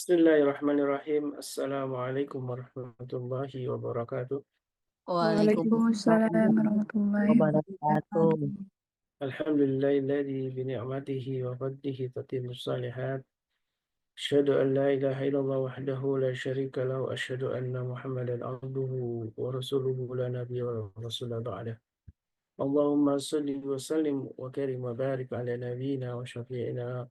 Bismillahirrahmanirrahim. Assalamualaikum warahmatullahi wabarakatuh. Waalaikumsalam Waalaikumsalam warahmatullahi wabarakatuh. wabarakatuh. Alhamdulillahilladzi bini'matihi wa fadlihi tatimmus shalihat. Asyhadu an la ilaha illallah wahdahu la syarika lahu wa asyhadu anna Muhammadan abduhu wa rasuluhu la nabiyya wa rasula ba'dah. Allahumma shalli wa sallim wa karim wa barik ala nabiyyina wa syafi'ina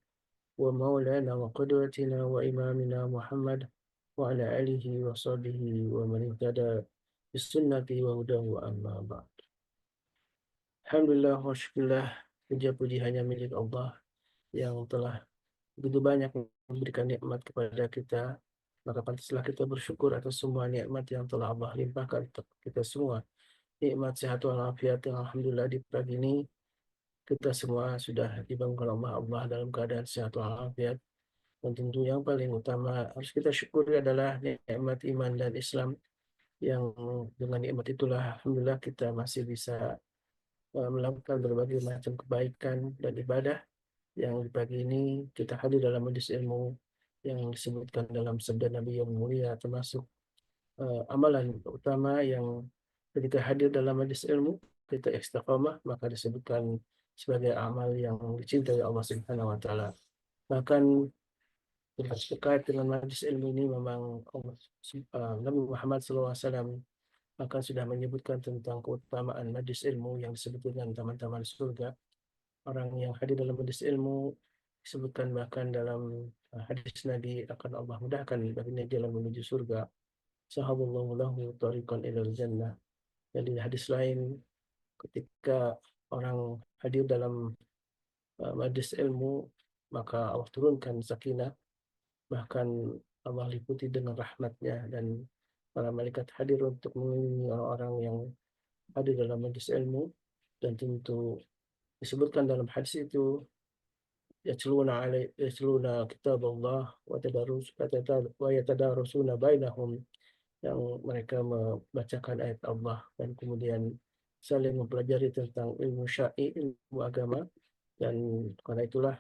wa maulana wa qudwatina wa imamina Muhammad wa ala alihi wa sahbihi wa man ihtada bisunnati wa hudahu amma ba'd. Alhamdulillah wa syukurillah, puja-puji hanya milik Allah yang telah begitu banyak memberikan nikmat kepada kita. Maka pantaslah kita bersyukur atas semua nikmat yang telah Allah limpahkan untuk kita semua. Nikmat sehat walafiat yang alhamdulillah di pagi ini kita semua sudah dibangunkan Allah dalam keadaan sehat walafiat. Dan tentu yang paling utama harus kita syukuri adalah nikmat iman dan Islam, yang dengan nikmat itulah alhamdulillah kita masih bisa melakukan berbagai macam kebaikan dan ibadah. Yang di pagi ini kita hadir dalam majelis ilmu yang disebutkan dalam sabda Nabi yang mulia, termasuk amalan utama yang ketika hadir dalam majelis ilmu kita istiqamah, maka disebutkan sebagai amal yang dicintai Allah Subhanahu wa taala. Bahkan terkait dengan majelis ilmu ini memang Nabi Muhammad SAW akan sudah menyebutkan tentang keutamaan majelis ilmu yang disebut dengan taman-taman surga. Orang yang hadir dalam majelis ilmu disebutkan bahkan dalam hadis Nabi akan Allah mudahkan baginya jalan menuju surga. Sahaballahu lahu tariqan ilal jannah. Dan di hadis lain, ketika orang hadir dalam majelis ilmu, maka Allah turunkan sakinah, bahkan Allah liputi dengan rahmatnya, dan para malaikat hadir untuk melindungi orang-orang yang hadir dalam majelis ilmu. Dan tentu disebutkan dalam hadis itu, yatluna kitab Allah wa yatadarusuna bainahum, yang mereka membacakan ayat Allah dan kemudian saling mempelajari tentang ilmu syar'i, ilmu agama. Dan karena itulah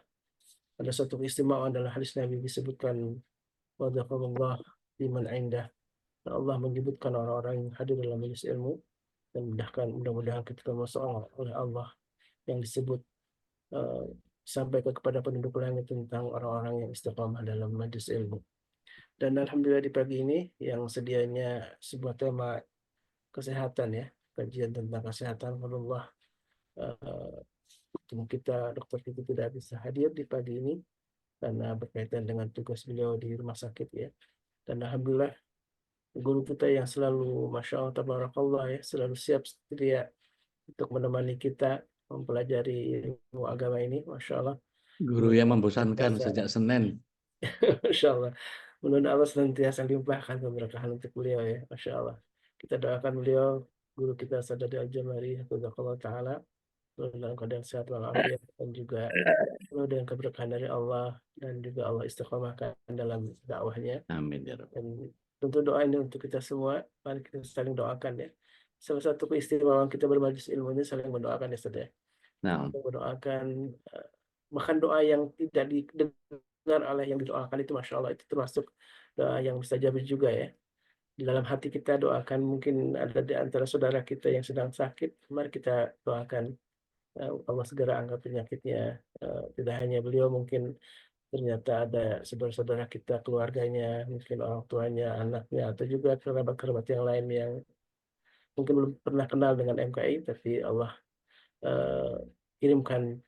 ada satu keistimewaan dalam hadis Nabi disebutkan wa dzakarullah liman indah. Allah menyebutkan orang-orang yang hadir dalam majelis ilmu, dan mudah-mudahan kita termasuk oleh Allah yang disebut uh, sampai kepada penduduk langit tentang orang-orang yang istiqamah dalam majelis ilmu. Dan alhamdulillah di pagi ini yang sedianya sebuah tema kesehatan, ya, kajian tentang kesehatan, Allah temu kita dokter kita tidak bisa hadir di pagi ini karena berkaitan dengan tugas beliau di rumah sakit, ya. Dan alhamdulillah guru kita yang selalu masya Allah tabarakallah, ya, selalu siap sedia untuk menemani kita mempelajari ilmu agama ini, masya Allah. Guru yang membosankan sejak Senin. Masya Allah. Mudah-mudahan Allah senantiasa limpahkan keberkahan untuk beliau, ya. Masya Allah. Kita doakan beliau, guru kita Sadadi Al-Jamari, Hafizahullah Ta'ala, dalam keadaan sehat walafiat, dan juga penuh dengan keberkahan dari Allah, dan juga Allah istiqomahkan dalam dakwahnya. Amin ya Rabb. Dan tentu doa ini untuk kita semua, mari kita saling doakan, ya. Salah satu keistimewaan kita bermajlis ilmu ini saling mendoakan, ya, Ustaz, ya. Nah, Mendoakan, bahkan doa yang tidak didengar oleh yang didoakan itu, masya Allah, itu termasuk doa yang mustajab juga, ya. Di dalam hati kita doakan, mungkin ada di antara saudara kita yang sedang sakit, mari kita doakan Allah segera angkat penyakitnya. Tidak hanya beliau, mungkin ternyata ada saudara-saudara kita, keluarganya, mungkin orang tuanya, anaknya, atau juga kerabat-kerabat yang lain yang mungkin belum pernah kenal dengan MKI, tapi Allah uh, kirimkan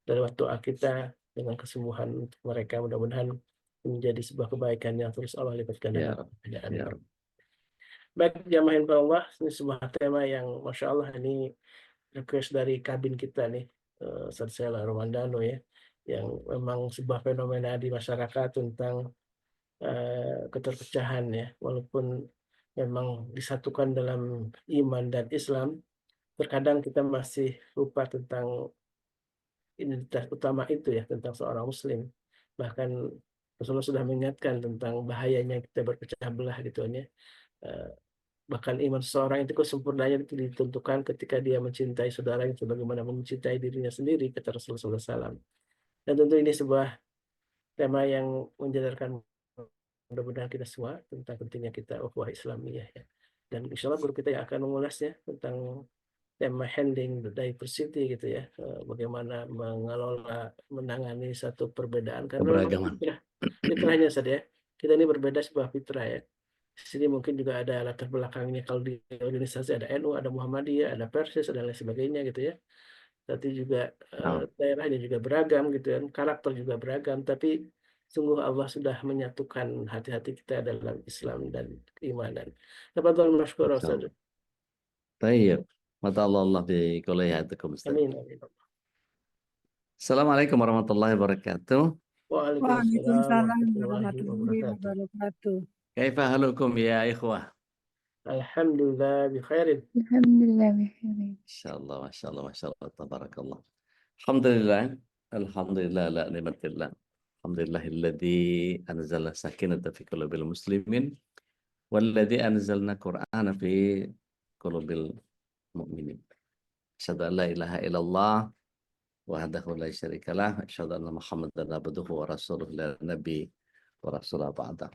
lewat doa kita dengan kesembuhan untuk mereka. Mudah-mudahan menjadi sebuah kebaikan yang terus Allah lipatkan ya dalam Rabb. keadaan. Ya Rabb. Baik, jamaah Allah, ini sebuah tema yang masya Allah, ini request dari kabin kita nih, Sarsela Romandano, ya, yang memang sebuah fenomena di masyarakat tentang keterpecahan, ya. Walaupun memang disatukan dalam iman dan Islam, terkadang kita masih lupa tentang identitas utama itu, ya, tentang seorang Muslim. Bahkan Rasulullah sudah mengingatkan tentang bahayanya kita berpecah belah, gitu, ya. Eh, Bahkan iman seseorang itu kesempurnanya itu ditentukan ketika dia mencintai saudaranya sebagaimana mencintai dirinya sendiri, kata Rasulullah SAW. Dan tentu ini sebuah tema yang menjadarkan mudah-mudahan kita semua tentang pentingnya kita ukhuwah Islamiyah ya. Dan insya Allah guru kita yang akan mengulasnya tentang tema handling the diversity gitu ya, bagaimana mengelola menangani satu perbedaan karena memang Keberagaman. fitrahnya saja ya. Kita ini berbeda sebuah fitrah ya. Di sini mungkin juga ada latar belakangnya, kalau di organisasi ada NU, ada Muhammadiyah, ada Persis, dan lain sebagainya gitu ya. Tapi juga Nah, daerahnya juga beragam gitu kan, karakter juga beragam. Tapi sungguh Allah sudah menyatukan hati-hati kita dalam Islam dan keimanan. Tafadhol masykur Ustaz. insyaallah. Tayyib. Mata Allah bi kulliyatikum Ustaz. Amin. Amin. Assalamualaikum warahmatullahi wabarakatuh. Waalaikumsalam Waalaikumsalam warahmatullahi warahmatullahi wabarakatuh. wabarakatuh. Kaifa halukum ya ikhwah? Alhamdulillah bi khairin. Alhamdulillah bikhair. Masyaallah, masyaallah, masyaallah, tabarakallah. Alhamdulillah, alhamdulillah la ni'matillah. Alhamdulillahilladzi anzala sakinata fi qulubil muslimin walladzi anzalna qur'ana fi qulubil mu'minin. Asyhadu an la ilaha illallah wahdahu la syarikalah, asyhadu anna Muhammadan abduhu wa rasuluhu la nabi wa rasulah ba'da.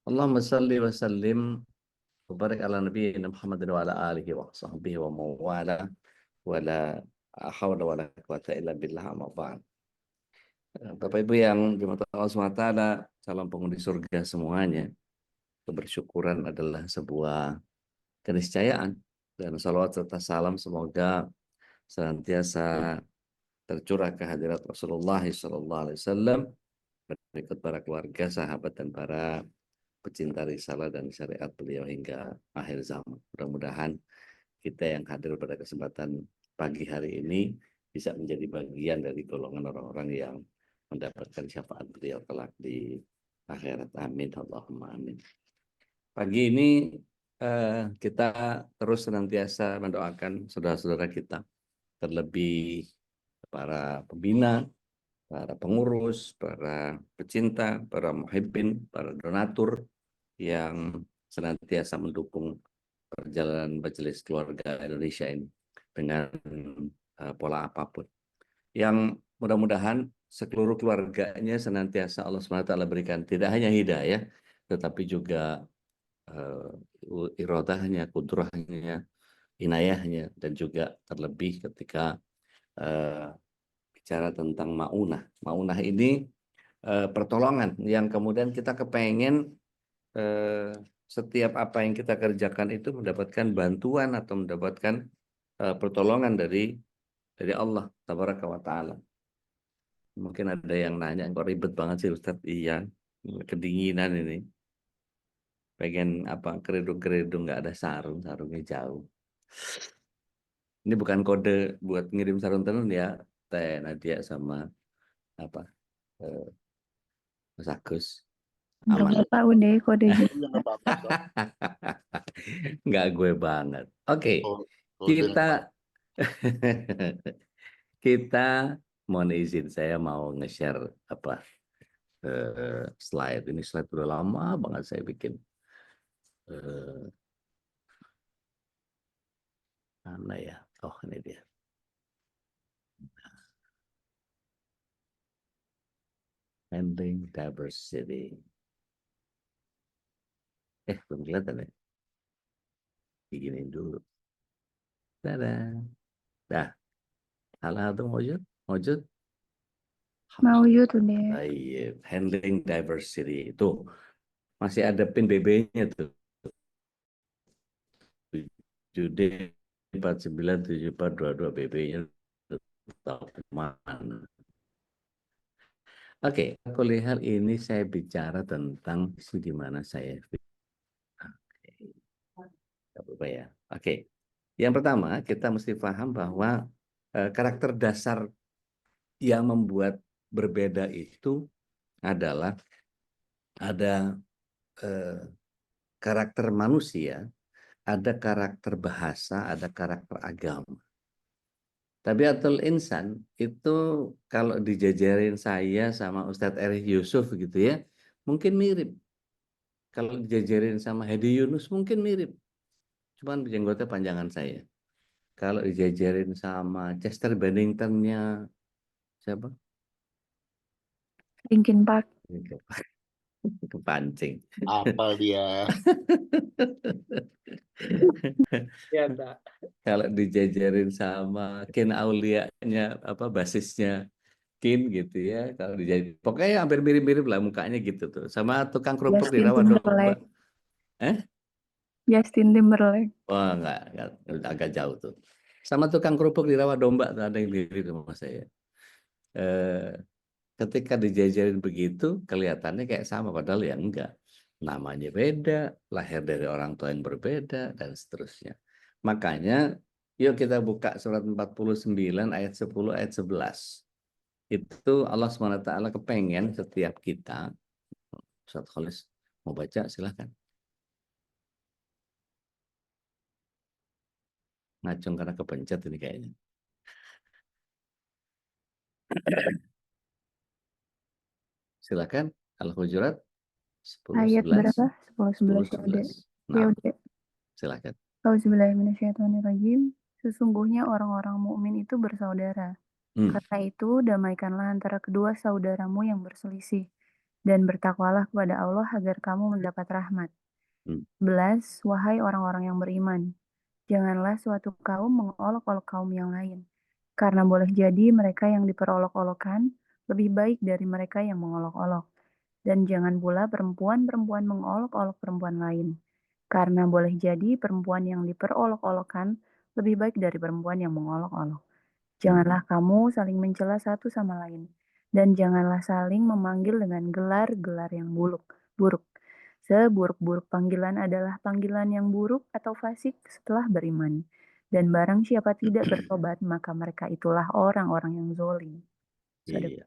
Allahumma salli wa sallim wa barik ala nabiyyina Muhammadin wa ala alihi wa sahbihi wa mawala wa la hawla wa la quwata illa billah amma ba'd. Bapak Ibu yang dirahmati Allah SWT, calon penghuni surga semuanya, kebersyukuran adalah sebuah keniscayaan, dan salawat serta salam semoga senantiasa tercurah ke hadirat Rasulullah SAW, berikut para keluarga, sahabat, dan para pecinta risalah dan syariat beliau hingga akhir zaman. Mudah-mudahan kita yang hadir pada kesempatan pagi hari ini bisa menjadi bagian dari golongan orang-orang yang mendapatkan syafaat beliau kelak di akhirat. Amin. Allahumma amin. Pagi ini kita terus senantiasa mendoakan saudara-saudara kita, terlebih para pembina, para pengurus, para pecinta, para muhibbin, para donatur yang senantiasa mendukung perjalanan Majelis Keluarga Indonesia ini dengan pola apapun. Yang mudah-mudahan seluruh keluarganya senantiasa Allah SWT berikan tidak hanya hidayah, tetapi juga irodahnya, kudrahnya, inayahnya, dan juga terlebih ketika bicara tentang maunah. Maunah ini pertolongan yang kemudian kita kepengen setiap apa yang kita kerjakan itu mendapatkan bantuan atau mendapatkan pertolongan dari Allah Tabaraka wa Ta'ala. Mungkin ada yang nanya, kok ribet banget sih Ustadz? Iya, kedinginan ini. Pengen apa, keredung-keredung, nggak ada sarung, sarungnya jauh. Ini bukan kode buat ngirim sarung tenun ya, Teh Nadia sama apa Mas Agus. Aman. Enggak tahu deh kodenya. Nggak gue banget. Oke, Kode kita kita mohon izin, saya mau nge-share apa slide. Ini slide udah lama banget saya bikin. Mana ya? Oh, ini dia. Handling diversity. Belum kelihatan ya? Begini dulu. Tada. Dah. Hal-hal itu Mojud? Mau YouTube deh. Baik. Handling diversity itu masih ada pin BB-nya tuh. 7D 497422 BB-nya tetap mana. Oke, aku lihat ini saya bicara tentang di mana saya. Oke. Ya. Oke. Yang pertama, kita mesti paham bahwa karakter dasar yang membuat berbeda itu adalah ada karakter manusia, ada karakter bahasa, ada karakter agama. Tabiatul insan itu kalau dijajarin saya sama Ustadz Erich Yusuf gitu ya, mungkin mirip. Kalau dijajarin sama Hedi Yunus mungkin mirip. Cuman jenggotnya panjangan saya. Kalau dijajarin sama Chester Bennington-nya siapa? Linkin Park. Kepancing. Apal dia. Ya, tak. Kalau dijajarin sama kin aulianya apa basisnya kin gitu ya. Kalau dijajarin pokoknya hampir mirip-mirip lah mukanya gitu tuh. Sama tukang kerupuk di Justin rawa domba. Timberlake. Justin Timberlake. Wah, enggak, agak jauh tuh. Sama tukang kerupuk di rawa domba tuh ada yang mirip sama saya. Eh, ketika dijajarin begitu kelihatannya kayak sama padahal ya enggak. Namanya beda, lahir dari orang tua yang berbeda dan seterusnya. Makanya yuk kita buka surat 49 ayat 10 ayat 11. Itu Allah SWT kepengen setiap kita. Ustaz Khalis mau baca silahkan. Ngacung karena kepencet ini kayaknya. Silakan Al-Hujurat 10 Ayat 11 berapa? 10 10 11 ya udah. 11. Ya Nah, udah. silakan. Auzubillahiminasyaitonirrajim. Sesungguhnya orang-orang mukmin itu bersaudara. Karena itu, damaikanlah antara kedua saudaramu yang berselisih, dan bertakwalah kepada Allah agar kamu mendapat rahmat. 11. Wahai orang-orang yang beriman, janganlah suatu kaum mengolok-olok kaum yang lain, karena boleh jadi mereka yang diperolok-olokkan lebih baik dari mereka yang mengolok-olok. Dan jangan pula perempuan-perempuan mengolok-olok perempuan lain, karena boleh jadi perempuan yang diperolok-olokkan lebih baik dari perempuan yang mengolok-olok. Janganlah kamu saling mencela satu sama lain, dan janganlah saling memanggil dengan gelar-gelar yang buruk. Seburuk-buruk panggilan adalah panggilan yang buruk atau fasik setelah beriman. Dan barang siapa tidak bertobat, maka mereka itulah orang-orang yang zolim. Iya,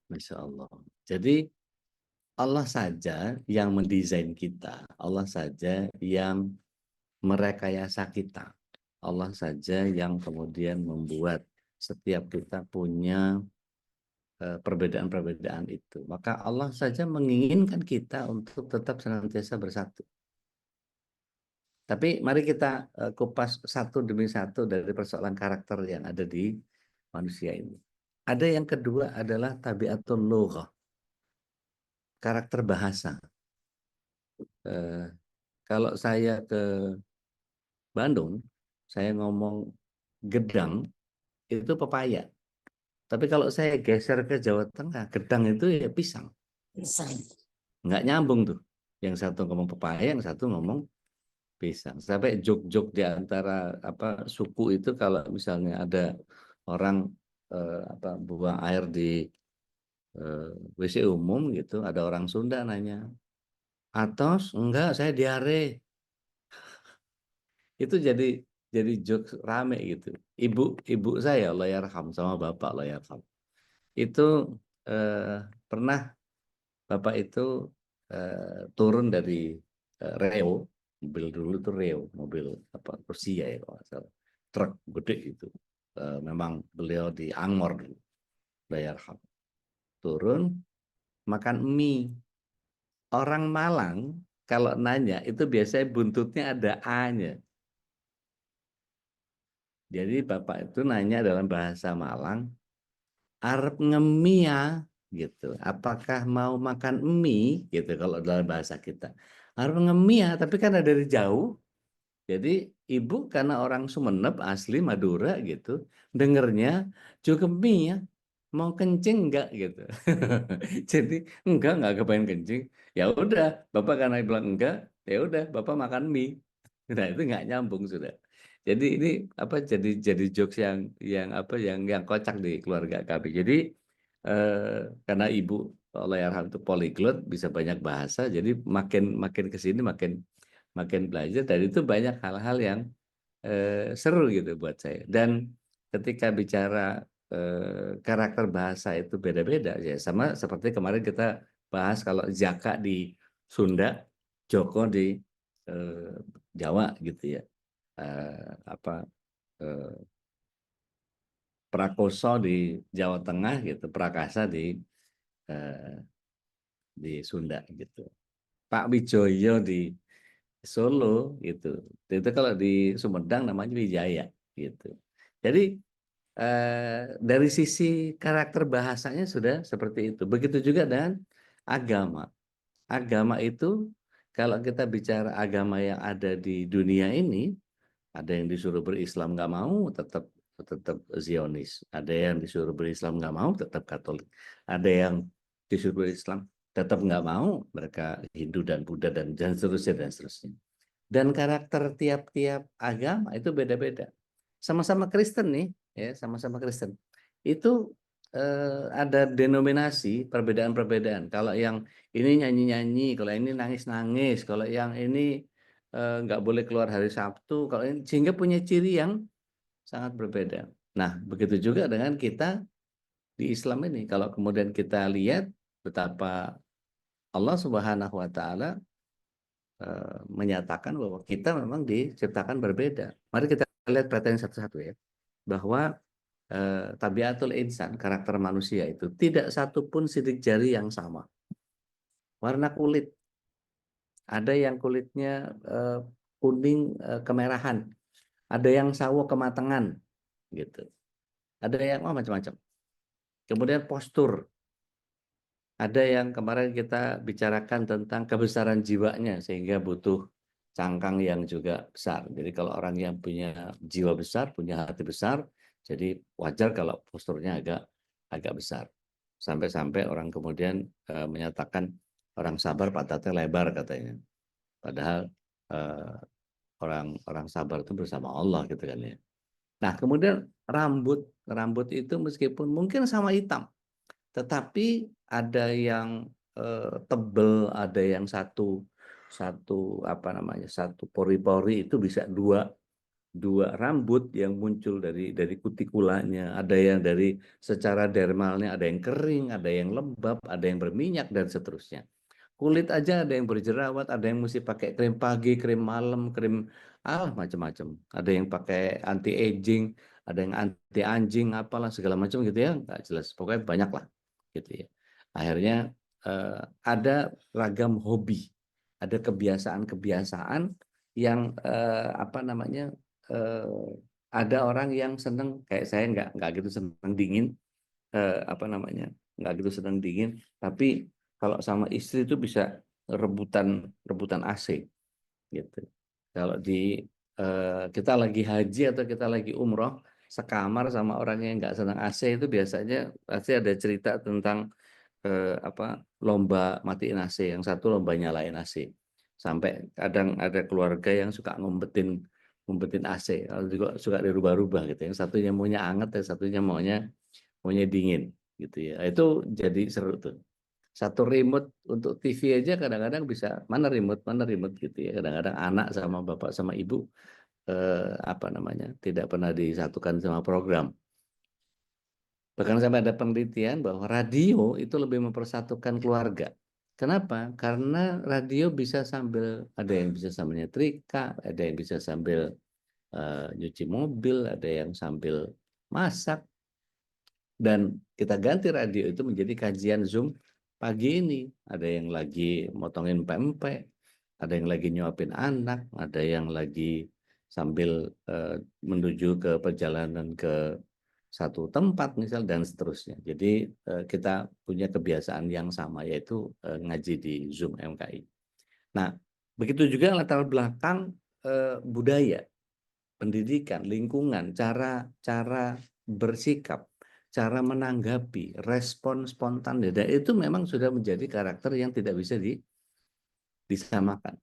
Masya Allah. Jadi Allah saja yang mendesain kita. Allah saja yang merekayasa kita. Allah saja yang kemudian membuat setiap kita punya perbedaan-perbedaan itu. Maka Allah saja menginginkan kita untuk tetap senantiasa bersatu. Tapi mari kita kupas satu demi satu dari persoalan karakter yang ada di manusia ini. Ada yang kedua adalah tabiatul lughah, karakter bahasa. Kalau saya ke Bandung, saya ngomong gedang, itu pepaya. Tapi kalau saya geser ke Jawa Tengah, gedang itu ya pisang. Nggak nyambung tuh. Yang satu ngomong pepaya, yang satu ngomong pisang. Sampai jok-jok di antara apa suku itu kalau misalnya ada orang buang air di WC umum gitu, ada orang Sunda nanya, "Atos? Enggak, saya diare." Itu jadi jokes rame gitu. Ibu saya Allah yarham sama bapak Allah yarham. Itu pernah bapak itu turun dari Reo, mobil dulu tuh Reo, mobil apa Rusia ya kalau nggak salah. Truk gede itu. Memang beliau di Angmor dulu. Allah yarham. Turun makan mie. Orang Malang kalau nanya itu biasanya buntutnya ada A-nya. Jadi bapak itu nanya dalam bahasa Malang, arep ngemia gitu. Apakah mau makan mie gitu kalau dalam bahasa kita. Arep ngemia tapi kan dari jauh. Jadi ibu karena orang Sumeneb asli Madura gitu, dengernya juga mie ya. Mau kencing enggak gitu. Jadi enggak kepengen kencing. Ya udah, bapak karena bilang enggak, ya udah bapak makan mie. Nah, itu enggak nyambung sudah. Jadi ini apa jadi jokes yang kocak di keluarga kami. Jadi karena ibu Allah yarham itu polyglot bisa banyak bahasa, jadi makin makin ke sini makin makin belajar dan itu banyak hal-hal yang seru gitu buat saya. Dan ketika bicara karakter bahasa itu beda-beda ya sama seperti kemarin kita bahas kalau Jaka di Sunda, Joko di Jawa gitu ya. Apa Prakoso di Jawa Tengah gitu, Prakasa eh, di Sunda gitu. Pak Wijoyo di Solo gitu. Itu kalau di Sumedang namanya Wijaya gitu. Jadi dari sisi karakter bahasanya sudah seperti itu. Begitu juga dengan agama. agama itu, kalau kita bicara agama yang ada di dunia ini, ada yang disuruh berislam nggak mau, tetap tetap Zionis. Ada yang disuruh berislam nggak mau, tetap Katolik. Ada yang disuruh berislam tetap nggak mau, mereka Hindu dan Buddha dan seterusnya dan seterusnya. Dan karakter tiap-tiap agama itu beda-beda. Sama-sama Kristen nih, ya sama-sama Kristen. Itu ada denominasi perbedaan-perbedaan. Kalau yang ini nyanyi-nyanyi, kalau ini nangis-nangis, kalau yang ini nggak boleh keluar hari Sabtu, kalau ini, sehingga punya ciri yang sangat berbeda. Nah, begitu juga dengan kita di Islam ini. Kalau kemudian kita lihat betapa Allah Subhanahu wa taala menyatakan bahwa kita memang diciptakan berbeda. Mari kita lihat perhatian satu-satu ya. Bahwa tabiatul insan, karakter manusia itu tidak satu pun sidik jari yang sama. Warna kulit, ada yang kulitnya kuning kemerahan, ada yang sawo kematangan, gitu. Ada yang macam-macam. Kemudian postur, ada yang kemarin kita bicarakan tentang kebesaran jiwanya sehingga butuh cangkang yang juga besar. Jadi kalau orang yang punya jiwa besar, punya hati besar, jadi wajar kalau posturnya agak besar. Sampai-sampai orang kemudian menyatakan orang sabar pantatnya lebar katanya. Padahal orang sabar itu bersama Allah gitu kan ya. Nah, kemudian rambut itu meskipun mungkin sama hitam, tetapi ada yang tebel, ada yang satu pori-pori itu bisa dua rambut yang muncul dari kutikulanya, ada yang dari secara dermalnya, ada yang kering, ada yang lembab, ada yang berminyak dan seterusnya. Kulit aja ada yang berjerawat, ada yang mesti pakai krim pagi, krim malam, krim macam-macam. Ada yang pakai anti aging, ada yang anti anjing, apalah segala macam gitu ya, nggak jelas. Pokoknya banyak lah, gitu ya. Akhirnya ada ragam hobi, ada kebiasaan-kebiasaan yang ada orang yang seneng, kayak saya nggak gitu seneng dingin, nggak gitu seneng dingin, tapi kalau sama istri itu bisa rebutan AC gitu. Kalau kita lagi haji atau kita lagi umroh, sekamar sama orang yang nggak senang AC itu biasanya pasti ada cerita tentang lomba matiin AC, yang satu lomba nyalain AC. Sampai kadang ada keluarga yang suka ngumpetin AC, lalu juga suka dirubah-rubah gitu. Yang satunya maunya anget, yang satunya maunya dingin gitu ya. Itu jadi seru tuh. Satu remote untuk TV aja kadang-kadang bisa mana remote gitu ya. Kadang-kadang anak sama bapak sama ibu tidak pernah disatukan sama program. Bahkan sampai ada penelitian bahwa radio itu lebih mempersatukan keluarga. Kenapa? Karena radio bisa ada yang bisa sambil nyetrika, ada yang bisa sambil nyuci mobil, ada yang sambil masak. Dan kita ganti radio itu menjadi kajian Zoom pagi ini. Ada yang lagi motongin pempek, ada yang lagi nyuapin anak, ada yang lagi sambil menuju ke perjalanan ke satu tempat misal dan seterusnya. Jadi kita punya kebiasaan yang sama, yaitu ngaji di Zoom MKI. Nah, begitu juga latar belakang budaya, pendidikan, lingkungan, cara bersikap, cara menanggapi, respon spontan, dan itu memang sudah menjadi karakter yang tidak bisa disamakan.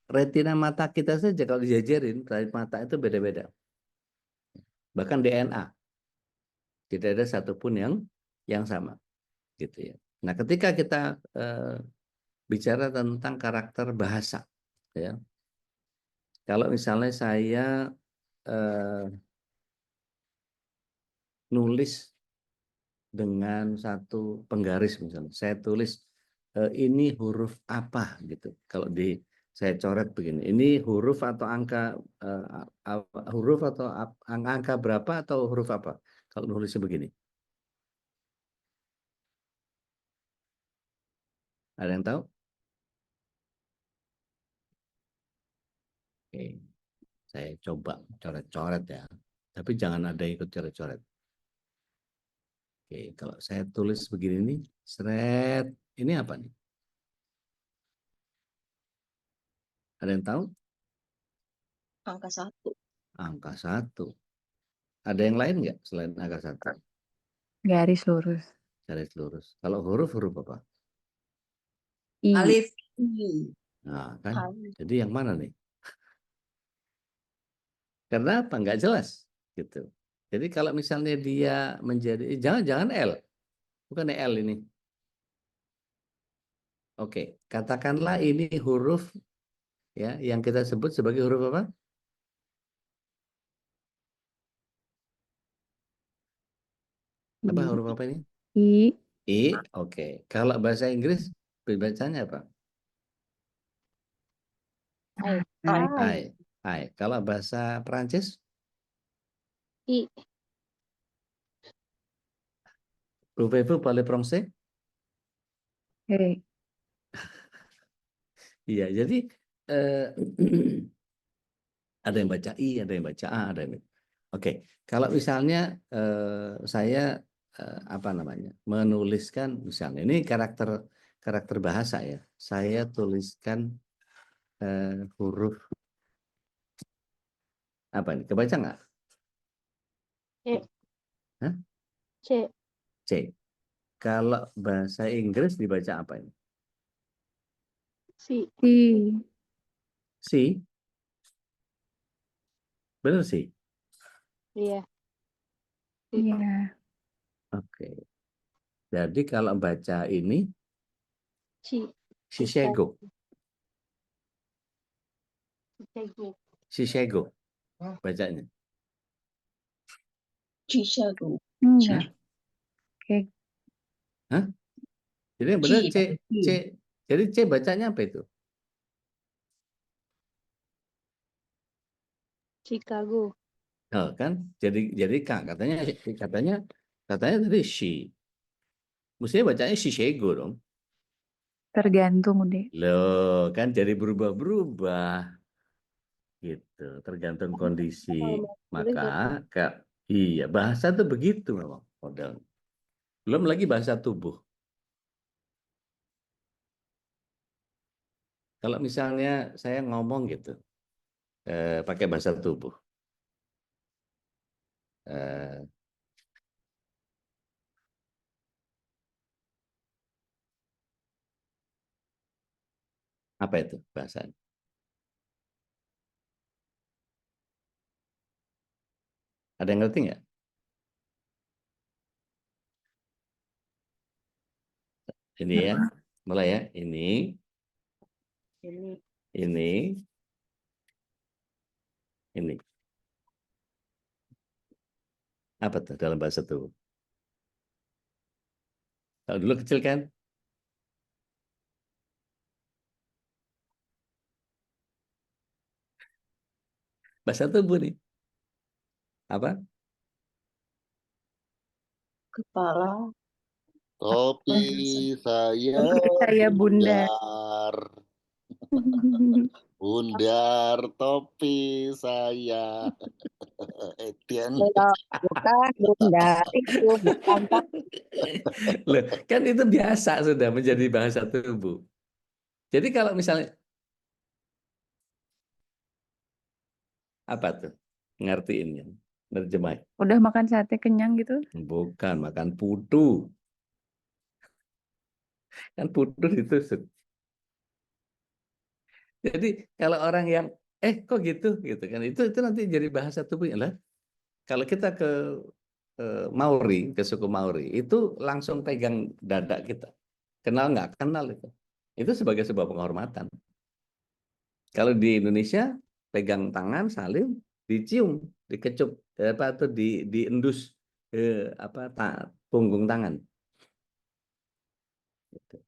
Retina mata kita saja kalau dijajarin, raut mata itu beda-beda. Bahkan DNA, tidak ada satupun yang sama, gitu ya. Nah, ketika kita bicara tentang karakter bahasa, ya, kalau misalnya saya nulis dengan satu penggaris misalnya, saya tulis ini huruf apa gitu. Kalau saya coret begini, ini huruf atau angka angka berapa atau huruf apa? Kalau nulisnya begini, ada yang tahu? Oke, saya coba coret-coret ya. Tapi jangan ada yang ikut coret-coret. Oke, kalau saya tulis begini nih, seret, ini apa nih? Ada yang tahu? Angka 1. Angka 1. Ada yang lain nggak selain angka 1? Garis lurus. Garis lurus. Kalau huruf apa? I. Alif. I. Nah, kan? Alif. Jadi yang mana nih? Karena apa? Nggak jelas. Gitu. Jadi kalau misalnya dia menjadi, jangan L. Bukan L ini. Oke, katakanlah ini huruf ya yang kita sebut sebagai huruf apa? Apa huruf apa ini? I. I. Oke. Kalau bahasa Inggris bacanya apa? I. I. Kalau bahasa Perancis? I. Pouvez-vous parler français? Hey. Iya, jadi ada yang baca I, ada yang baca A, ada yang. Oke, kalau misalnya saya apa namanya menuliskan misalnya ini karakter bahasa ya, saya tuliskan huruf apa ini? Kebaca nggak? C. Hah? C. C. Kalau bahasa Inggris dibaca apa ini? Si. I. Si. Benar sih. Iya. Iya. Oke. Jadi kalau baca ini Si. Shiseigo. Shiseigo. Shiseigo bacanya. Shiseigo. Hah? Oke. Hah? Jadi yang benar C. C. Jadi C bacanya apa itu? Chicago. Oh, kan? Jadi katanya tadi she. Mestinya bacanya Shiseigo dong. Tergantung deh. Loh, kan jadi berubah-berubah. Gitu, tergantung kondisi. Maka iya, bahasa tuh begitu memang model. Belum lagi bahasa tubuh. Kalau misalnya saya ngomong gitu, pakai bahasa tubuh. Apa itu bahasanya? Ada yang ngerti nggak? Ini ya, mulai ya. Ini, ini. Apa tuh dalam bahasa tubuh? Kalau dulu kecil kan? Bahasa tubuh nih. Apa? Kepala. Topi saya Saya bunda. bundar topi saya. Etienne. Bukan bunda. Itu bukan Pak. Loh, kan itu biasa sudah menjadi bahasa tubuh. Jadi kalau misalnya apa tuh? Ngertiinnya, nerjemah. Udah makan sate kenyang gitu? Bukan, makan putu. Kan putu ditusuk. Jadi kalau orang yang kok gitu kan itu nanti jadi bahasa tubuhnya lah. Kalau kita ke Maori, ke suku Maori, itu langsung pegang dada kita. Kenal nggak? Kenal itu. Itu sebagai sebuah penghormatan. Kalau di Indonesia pegang tangan, salim, dicium, dikecup, apa atau diendus apa punggung tangan. Gitu.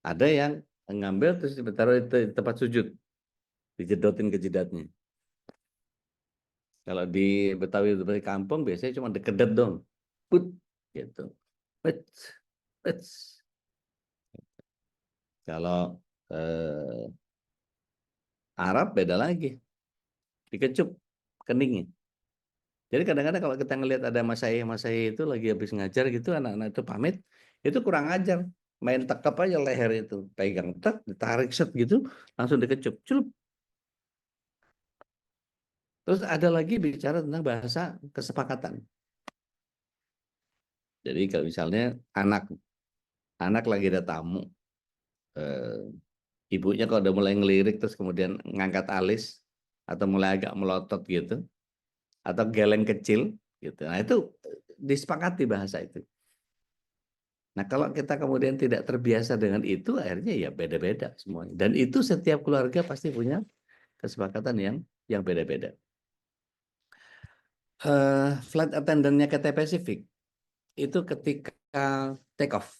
Ada yang ngambil terus ditaruh di tempat sujud, dijedotin ke jidatnya. Kalau di Betawi kampung biasanya cuma dekedet dong, put gitu, put, put. Kalau Arab beda lagi, dikecup keningnya. Jadi kadang-kadang kalau kita ngelihat ada masai itu lagi habis ngajar gitu, anak-anak itu pamit, itu kurang ajar. main tekap aja leher itu, pegang tek, ditarik set gitu, langsung dikecup, celup. Terus ada lagi bicara tentang bahasa kesepakatan. Jadi kalau misalnya anak lagi ada tamu, ibunya kalau udah mulai ngelirik terus kemudian ngangkat alis atau mulai agak melotot gitu, atau geleng kecil gitu. Nah itu disepakati bahasa itu. Nah kalau kita kemudian tidak terbiasa dengan itu, akhirnya ya beda-beda semuanya. Dan itu setiap keluarga pasti punya kesepakatan yang beda-beda. Flight attendant-nya Cathay Pacific itu ketika take off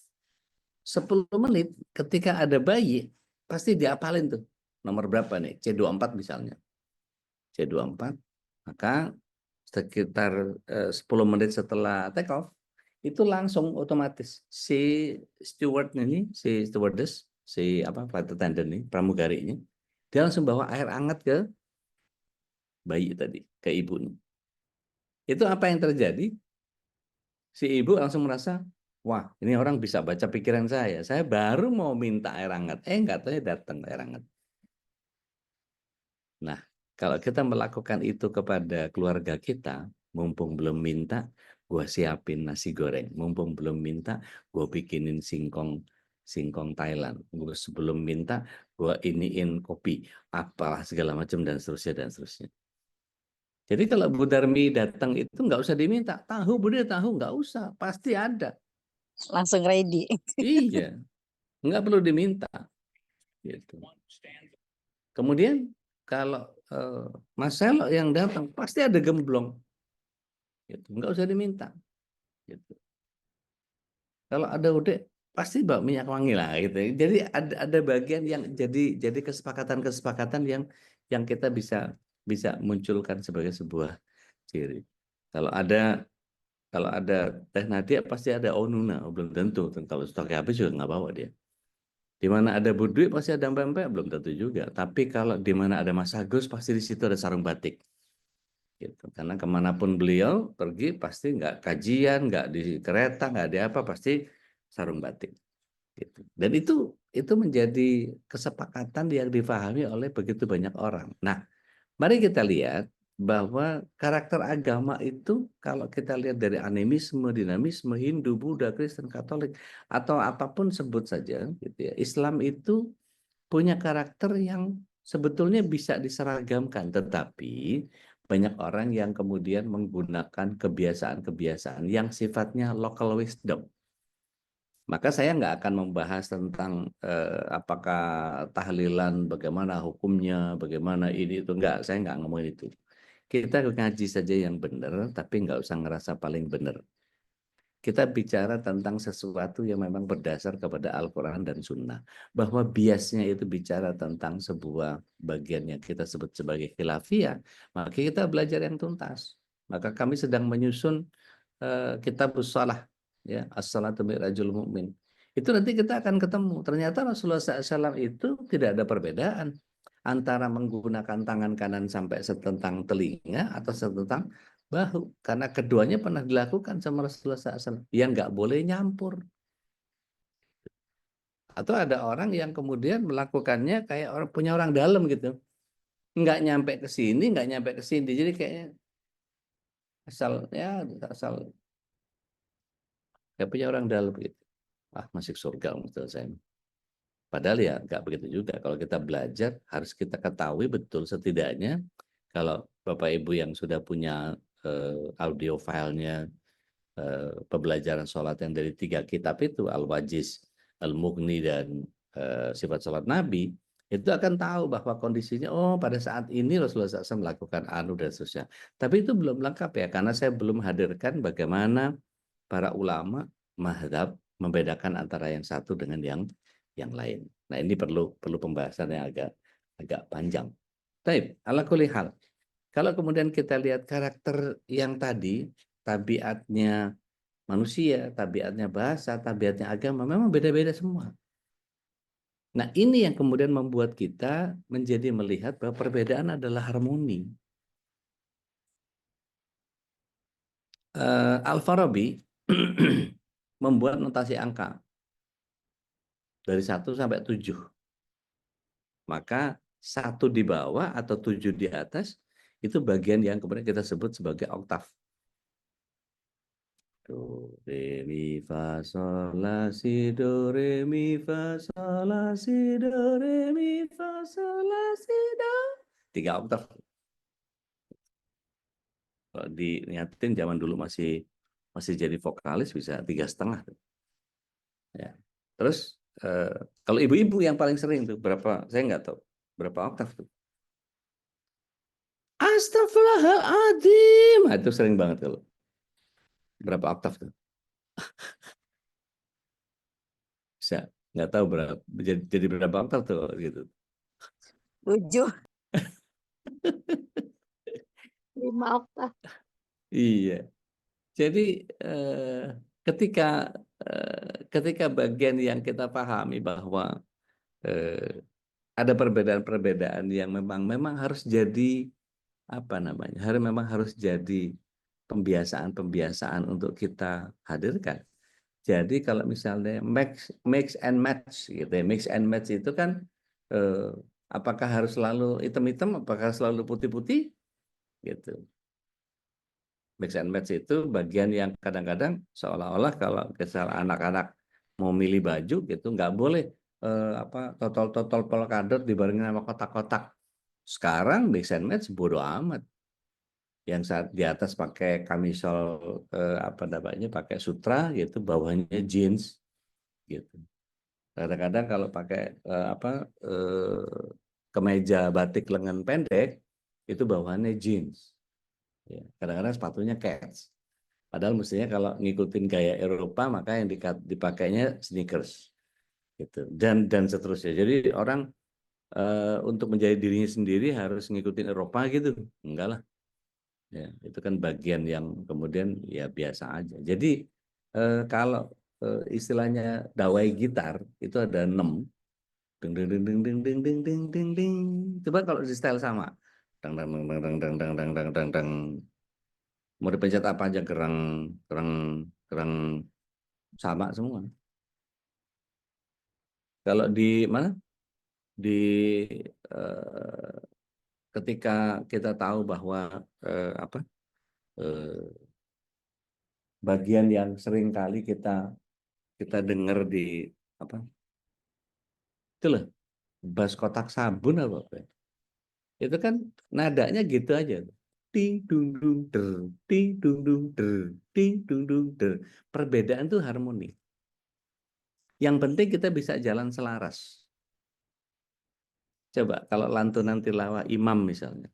10 menit ketika ada bayi pasti diapalin tuh nomor berapa nih, C24 misalnya, C24, maka sekitar 10 menit setelah take off itu langsung otomatis si steward ini, si stewardess, si apa flight attendant ini, pramugarinya, dia langsung bawa air hangat ke bayi tadi, ke ibunya. Itu apa yang terjadi? Si ibu langsung merasa, wah ini orang bisa baca pikiran saya baru mau minta air hangat, nggak tahu datang air hangat. Nah, kalau kita melakukan itu kepada keluarga kita, mumpung belum minta, gue siapin nasi goreng. Mumpung belum minta, gue bikinin singkong Thailand. Gue sebelum minta, gue iniin kopi, apalah segala macam dan seterusnya dan seterusnya. Jadi kalau Bu Darmi datang itu nggak usah diminta, tahu Bude tahu nggak usah, pasti ada. Langsung ready. Iya, nggak perlu diminta. Gitu. Kemudian kalau Mas Selo yang datang pasti ada gemblong, gitu. Nggak usah diminta. Gitu. Kalau ada udah pasti bawa minyak wangi lah, gitu. Jadi ada bagian yang jadi kesepakatan-kesepakatan yang kita bisa munculkan sebagai sebuah ciri. Kalau ada Teh Nadia pasti ada Onuna, belum tentu. Kalau stoknya habis juga nggak bawa dia. Di mana ada Bu Dwi pasti ada pempek, belum tentu juga. Tapi kalau di mana ada Mas Agus pasti di situ ada sarung batik. Gitu. Karena kemanapun beliau pergi pasti nggak kajian, nggak di kereta, nggak di apa, pasti sarung batik. Gitu. Dan itu menjadi kesepakatan yang difahami oleh begitu banyak orang. Nah, mari kita lihat bahwa karakter agama itu kalau kita lihat dari animisme, dinamisme, Hindu, Buddha, Kristen, Katolik, atau apapun sebut saja, gitu ya, Islam itu punya karakter yang sebetulnya bisa diseragamkan, tetapi banyak orang yang kemudian menggunakan kebiasaan-kebiasaan yang sifatnya local wisdom. Maka saya nggak akan membahas tentang apakah tahlilan, bagaimana hukumnya, bagaimana ini itu, nggak, saya nggak ngomongin itu. Kita ngaji saja yang benar, tapi nggak usah ngerasa paling benar. Kita bicara tentang sesuatu yang memang berdasar kepada Al-Quran dan Sunnah. Bahwa biasnya itu bicara tentang sebuah bagian yang kita sebut sebagai khilafiyah, maka kita belajar yang tuntas. Maka kami sedang menyusun kitab Shalah, ya, As-Salatu Mi'rajul Mu'min. Itu nanti kita akan ketemu. Ternyata Rasulullah SAW itu tidak ada perbedaan antara menggunakan tangan kanan sampai setentang telinga atau setentang bahu, karena keduanya pernah dilakukan sama Rasulullah SAW yang nggak boleh nyampur. Atau ada orang yang kemudian melakukannya kayak orang punya orang dalam gitu, nggak nyampe ke sini, nggak nyampe ke sini, jadi kayaknya asal kayak punya orang dalam gitu. Masuk surga menurut saya. Padahal ya nggak begitu juga. Kalau kita belajar harus kita ketahui betul, setidaknya kalau Bapak Ibu yang sudah punya audio filenya pembelajaran sholat yang dari 3 kitab itu, Al-Wajiz, Al-Mughni, dan Sifat Sholat Nabi, itu akan tahu bahwa kondisinya, pada saat ini Rasulullah SAW melakukan anu dan seterusnya. Tapi itu belum lengkap ya, karena saya belum hadirkan bagaimana para ulama mazhab membedakan antara yang satu dengan yang lain. Nah, ini perlu pembahasan yang agak panjang. Baik, ala kulli hal. Kalau kemudian kita lihat karakter yang tadi, tabiatnya manusia, tabiatnya bahasa, tabiatnya agama, memang beda-beda semua. Nah, ini yang kemudian membuat kita menjadi melihat bahwa perbedaan adalah harmoni. Al-Farabi membuat notasi angka. dari 1 sampai 7. Maka 1 di bawah atau 7 di atas itu bagian yang kemudian kita sebut sebagai oktav. Do, re, mi, fa, sol, la, si, do, re, mi, fa, sol, la, si, do, re, mi, fa, sol, la, si, do. 3 oktav. Kalau diniatin zaman dulu masih jadi vokalis bisa 3,5. Ya. Terus kalau ibu-ibu yang paling sering tuh berapa? Saya nggak tahu berapa oktav tuh. Astagfirullahaladzim. Nah, itu sering banget kalau. Berapa oktav tuh? Bisa. Nggak tahu berapa. Jadi berapa oktav tuh gitu. 7. 5 oktav. Iya. Jadi ketika bagian yang kita pahami bahwa ada perbedaan-perbedaan yang memang harus jadi apa namanya? Memang harus jadi pembiasaan-pembiasaan untuk kita hadirkan. Jadi kalau misalnya mix and match gitu ya, mix and match itu kan apakah harus selalu hitam-hitam, apakah selalu putih-putih gitu. Mix and match itu bagian yang kadang-kadang seolah-olah kalau misalnya anak-anak mau milih baju gitu nggak boleh totol-totol polkadot dibarengin sama kotak-kotak. Sekarang mix and match bodo amat. Yang saat di atas pakai kamisol apa namanya pakai sutra gitu, bawahnya jeans gitu. Kadang-kadang kalau pakai kemeja batik lengan pendek itu bawahannya jeans. Ya, kadang-kadang sepatunya Keds. Padahal mestinya kalau ngikutin gaya Eropa maka yang dipakainya sneakers gitu. Dan seterusnya. Jadi orang untuk menjadi dirinya sendiri harus ngikutin Eropa gitu. Enggak lah. Ya, itu kan bagian yang kemudian ya biasa aja. Jadi kalau istilahnya dawai gitar itu ada 6. Ding ding ding ding ding ding ding ding ding ding. Coba kalau di style sama. Dang dang dang dang dang dang dang dang dang dang. Mau dipencet apa aja gerang gerang gerang sama semua. Kalau di mana? Di eh, ketika kita tahu bahwa apa? Bagian yang sering kali kita dengar di apa? Itu loh, bass kotak sabun apa? Itu kan nadanya gitu aja. Ting dung dung der, ting dung dung der, ting dung dung der. Perbedaan tuh harmoni. Yang penting kita bisa jalan selaras. Coba kalau lantunan tilawah imam misalnya.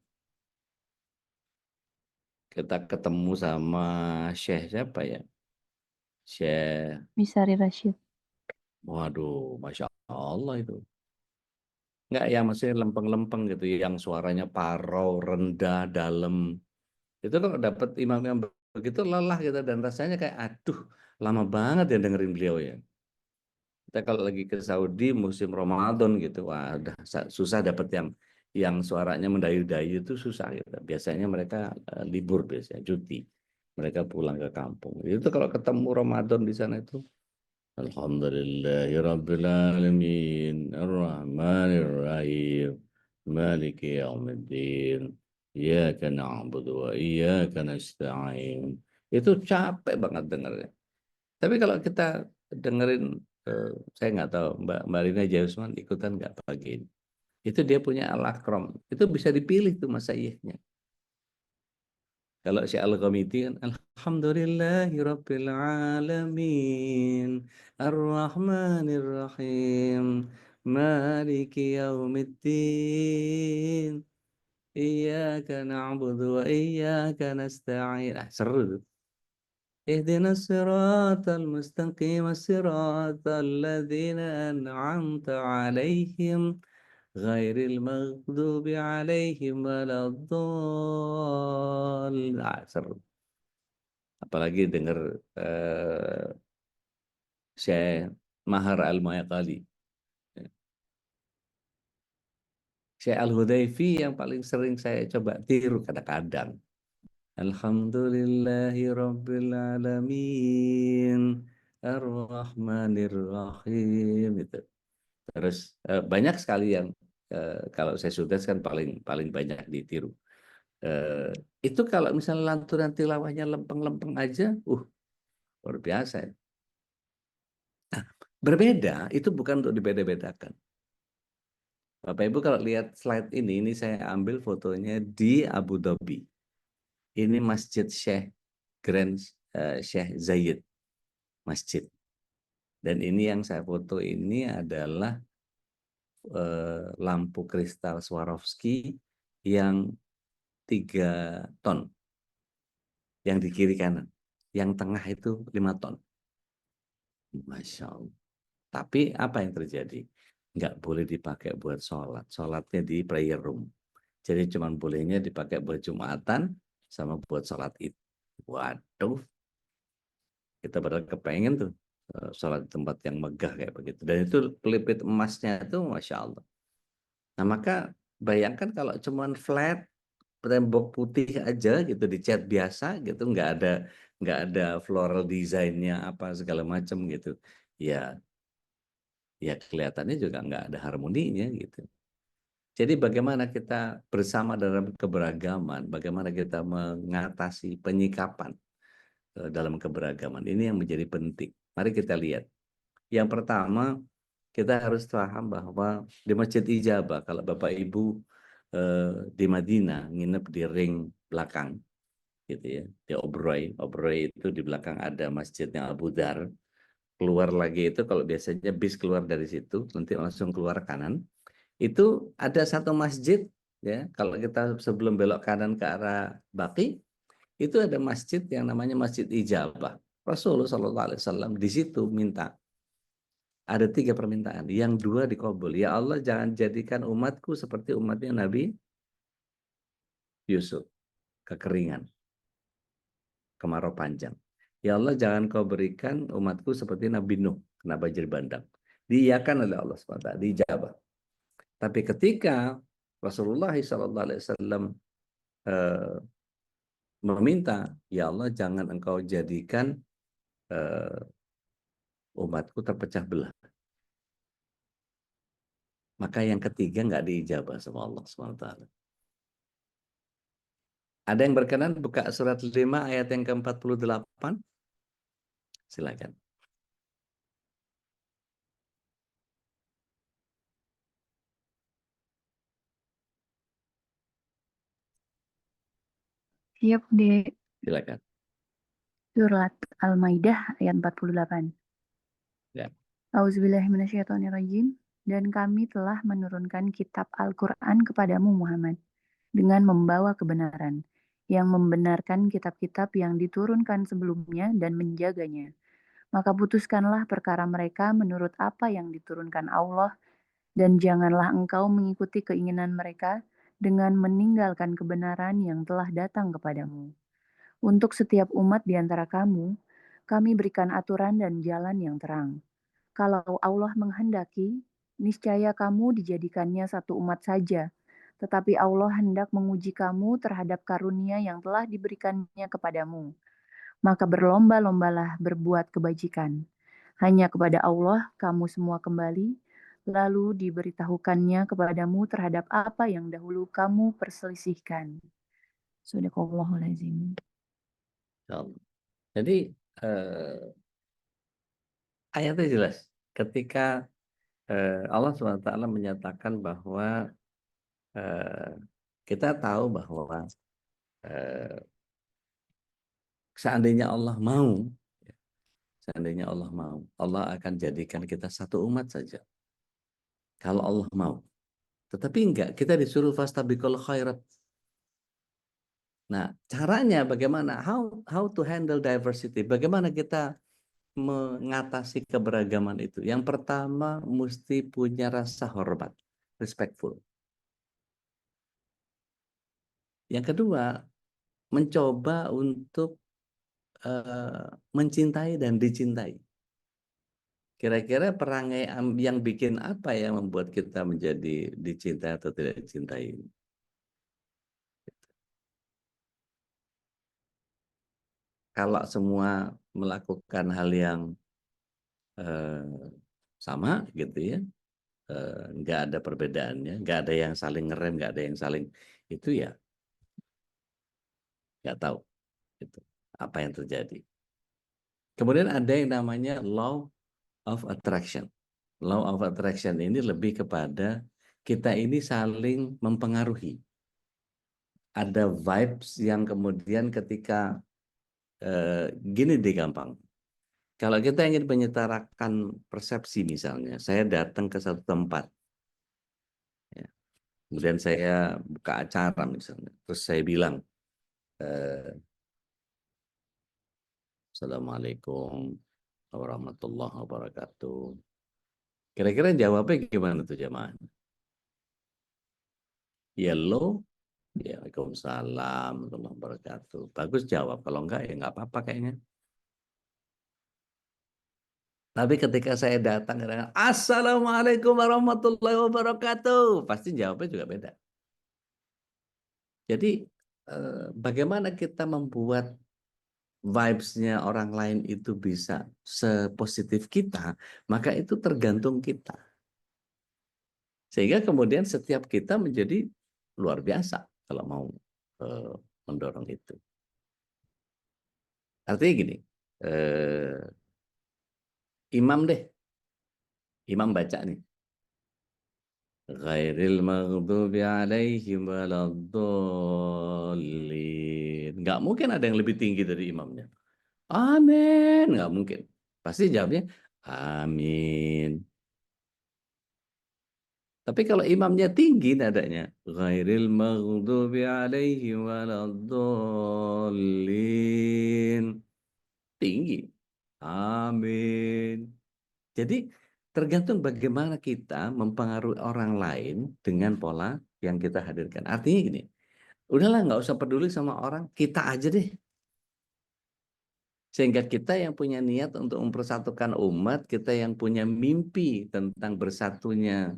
Kita ketemu sama Syekh siapa ya? Syekh. Misari Rashid. Waduh, Masya Allah itu. Enggak ya, maksudnya lempeng-lempeng gitu. Yang suaranya parau, rendah, dalam. Itu kalau dapat imam yang begitu lelah gitu. Dan rasanya kayak, aduh, lama banget ya dengerin beliau ya. Kita kalau lagi ke Saudi musim Ramadan gitu, wah udah susah dapat yang suaranya mendayu-dayu itu susah gitu. Biasanya mereka libur biasanya cuti. Mereka pulang ke kampung. Itu kalau ketemu Ramadan di sana itu Alhamdulillahirabbil alamin arrahmanir rahim maliki yaumiddin iyyaka na'budu wa iyyaka nasta'in. Itu capek banget dengarnya. Tapi kalau kita dengerin, saya nggak tahu Mbak Rina Jausman ikutan nggak pagi ini. Itu dia punya al-akram. Itu bisa dipilih tuh masaihnya. Kalau si Al-Ghamidi kan Alhamdulillahirabbil alamin arrahmanir rahim maliki yaumiddin iyyaka na'budu wa iyyaka nasta'in. Seru tuh. اهدنا الصراط المستقيم صراط الذين أنعمت عليهم غير المغضوب عليهم ولا الضالين. Seru. Apalagi dengar Syekh Mahar Al-Mayaqali. Syekh Al-Hudayfi yang paling sering saya coba tiru kadang-kadang. Alhamdulillahi Rabbil Alamin Ar-Rahmanir Rahim gitu. Terus banyak sekali yang kalau saya sudah kan paling banyak ditiru. Itu kalau misalnya lantunan tilawahnya lempeng-lempeng aja, luar biasa. Berbeda itu bukan untuk dibeda-bedakan. Bapak Ibu kalau lihat slide ini saya ambil fotonya di Abu Dhabi. Ini Masjid Sheikh Zayed Masjid. Dan ini yang saya foto ini adalah lampu kristal Swarovski yang 3 ton. Yang di kiri kanan. Yang tengah itu 5 ton. Masya Allah. Tapi apa yang terjadi? Nggak boleh dipakai buat sholat. Sholatnya di prayer room. Jadi cuma bolehnya dipakai buat Jumatan sama buat sholat Id. Waduh. Kita benar kepengen tuh sholat di tempat yang megah kayak begitu. Dan itu pelipit emasnya itu Masya Allah. Nah maka bayangkan kalau cuma flat tembok putih aja gitu dicat biasa gitu nggak ada floral desainnya apa segala macam gitu ya kelihatannya juga nggak ada harmoninya gitu. Jadi bagaimana kita bersama dalam keberagaman, bagaimana kita mengatasi penyikapan dalam keberagaman ini yang menjadi penting. Mari kita lihat. Yang pertama kita harus paham bahwa di Masjid Ijabah kalau Bapak Ibu di Madinah nginep di ring belakang gitu ya di Obroi itu di belakang ada masjidnya Abu Dar. Keluar lagi itu kalau biasanya bis keluar dari situ nanti langsung keluar kanan itu ada satu masjid ya kalau kita sebelum belok kanan ke arah Baqi itu ada masjid yang namanya Masjid Ijabah. Rasulullah SAW di situ minta ada 3 permintaan, yang 2 dikabul. Ya Allah jangan jadikan umatku seperti umatnya Nabi Yusuf, kekeringan, kemarau panjang. Ya Allah jangan kau berikan umatku seperti Nabi Nuh, kena banjir bandang. Diiyakan oleh Allah SWT, dijabah. Tapi ketika Rasulullah SAW meminta, ya Allah jangan engkau jadikan umatku terpecah belah. Maka yang ketiga nggak diijabah sama Allah SWT. Ada yang berkenan buka surat 5 ayat yang ke-48? Silakan. Siap, Dek. Silakan. Surat Al-Maidah ayat 48. Ya. Auzubillahiminasyaitonirrajim. Dan kami telah menurunkan kitab Al-Quran kepadamu Muhammad dengan membawa kebenaran, yang membenarkan kitab-kitab yang diturunkan sebelumnya dan menjaganya. Maka putuskanlah perkara mereka menurut apa yang diturunkan Allah, dan janganlah engkau mengikuti keinginan mereka dengan meninggalkan kebenaran yang telah datang kepadamu. Untuk setiap umat di antara kamu, kami berikan aturan dan jalan yang terang. Kalau Allah menghendaki, niscaya kamu dijadikannya satu umat saja. Tetapi Allah hendak menguji kamu terhadap karunia yang telah diberikannya kepadamu. Maka berlomba-lombalah berbuat kebajikan. Hanya kepada Allah kamu semua kembali, lalu diberitahukannya kepadamu terhadap apa yang dahulu kamu perselisihkan. Sadaqallahul-azim. Jadi ayatnya jelas. Ketika Allah SWT menyatakan bahwa kita tahu bahwa seandainya Allah mau, Allah akan jadikan kita satu umat saja. Kalau Allah mau. Tetapi enggak, kita disuruh fastabiqul khairat. Nah, caranya bagaimana? How to handle diversity? Bagaimana kita mengatasi keberagaman itu? Yang pertama, mesti punya rasa hormat, respectful. Yang kedua, mencoba untuk mencintai dan dicintai. Kira-kira perangai yang bikin apa yang membuat kita menjadi dicintai atau tidak dicintai? Kalau semua melakukan hal yang sama gitu ya, nggak ada perbedaannya, nggak ada yang saling ngerem, nggak ada yang saling itu ya nggak tahu itu apa yang terjadi. Kemudian ada yang namanya law of attraction. Law of attraction ini lebih kepada kita ini saling mempengaruhi. Ada vibes yang kemudian ketika gini deh gampang. Kalau kita ingin menyetarakan persepsi misalnya, saya datang ke satu tempat, ya, kemudian saya buka acara misalnya, terus saya bilang, Assalamualaikum warahmatullahi wabarakatuh. Kira-kira jawabnya gimana tuh jemaah? Yellow, ya, Waalaikumsalam warahmatullahi wabarakatuh. Bagus jawab, kalau enggak ya enggak apa-apa kayaknya. Tapi ketika saya datang dengan Assalamualaikum warahmatullahi wabarakatuh, pasti jawabnya juga beda. Jadi bagaimana kita membuat vibes-nya orang lain itu bisa sepositif kita, maka itu tergantung kita. Sehingga kemudian setiap kita menjadi luar biasa kalau mau mendorong itu. Artinya gini, imam deh, imam baca nih. Ghairil maghdubi alaihim waladdallin. Nggak mungkin ada yang lebih tinggi dari imamnya. Amin, nggak mungkin. Pasti jawabnya amin. Tapi kalau imamnya tinggi nadanya, ghairil maghdubi alaihim waladdallin. Tinggi. Amin. Jadi tergantung bagaimana kita mempengaruhi orang lain dengan pola yang kita hadirkan. Artinya gini, udahlah nggak usah peduli sama orang, kita aja deh. Sehingga kita yang punya niat untuk mempersatukan umat, kita yang punya mimpi tentang bersatunya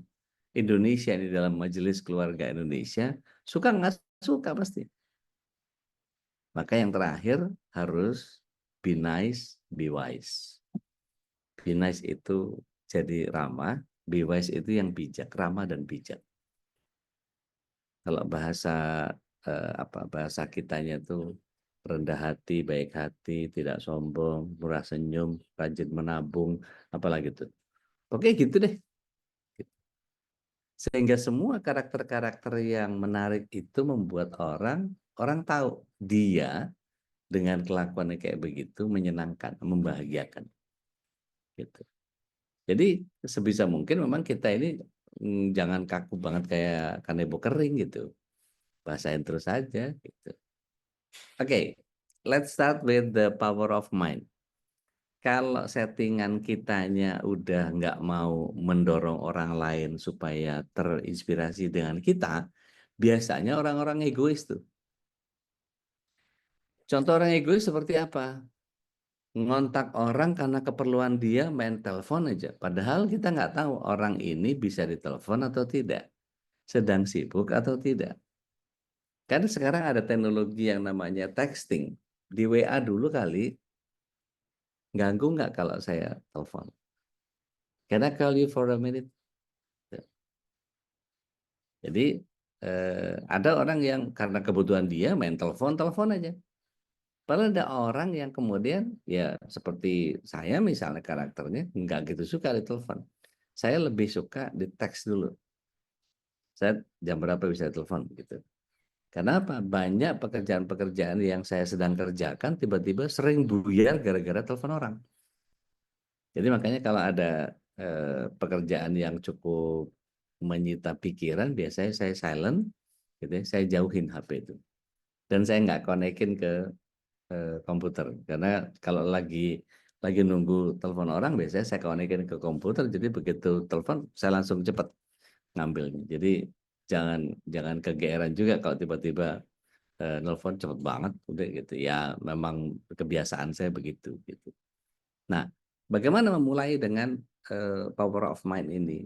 Indonesia di dalam majelis keluarga Indonesia, suka nggak suka pasti. Maka yang terakhir harus be nice, be wise. Be nice itu jadi ramah, be wise itu yang bijak, ramah dan bijak. Kalau bahasa bahasa kitanya itu rendah hati, baik hati, tidak sombong, murah senyum, rajin menabung, apalagi itu. Oke gitu deh. Sehingga semua karakter-karakter yang menarik itu membuat orang tahu dia dengan kelakuannya kayak begitu menyenangkan, membahagiakan. Gitu. Jadi sebisa mungkin memang kita ini jangan kaku banget kayak kanebo kering gitu. Bahasain terus aja gitu. Oke, let's start with the power of mind. Kalau settingan kitanya udah nggak mau mendorong orang lain supaya terinspirasi dengan kita, biasanya orang-orang egois tuh. Contoh orang egois seperti apa? Ngontak orang karena keperluan dia main telepon aja. Padahal kita nggak tahu orang ini bisa ditelepon atau tidak. Sedang sibuk atau tidak. Karena sekarang ada teknologi yang namanya texting. Di WA dulu kali, ganggu nggak kalau saya telepon? Can I call you for a minute? Jadi ada orang yang karena kebutuhan dia main telepon aja. Padahal ada orang yang kemudian ya seperti saya misalnya karakternya nggak gitu suka di telepon. Saya lebih suka di teks dulu. Saya jam berapa bisa telepon gitu. Karena apa? Banyak pekerjaan-pekerjaan yang saya sedang kerjakan tiba-tiba sering buyar gara-gara telepon orang. Jadi makanya kalau ada pekerjaan yang cukup menyita pikiran, biasanya saya silent, gitu ya, saya jauhin HP itu. Dan saya nggak konekin ke komputer. Karena kalau lagi nunggu telepon orang, biasanya saya konekin ke komputer. Jadi begitu telepon, saya langsung cepat ngambilnya. Jadi jangan kegeeran juga kalau tiba-tiba nelfon cepet banget udah gitu ya, memang kebiasaan saya begitu gitu. Nah, bagaimana memulai dengan power of mind ini?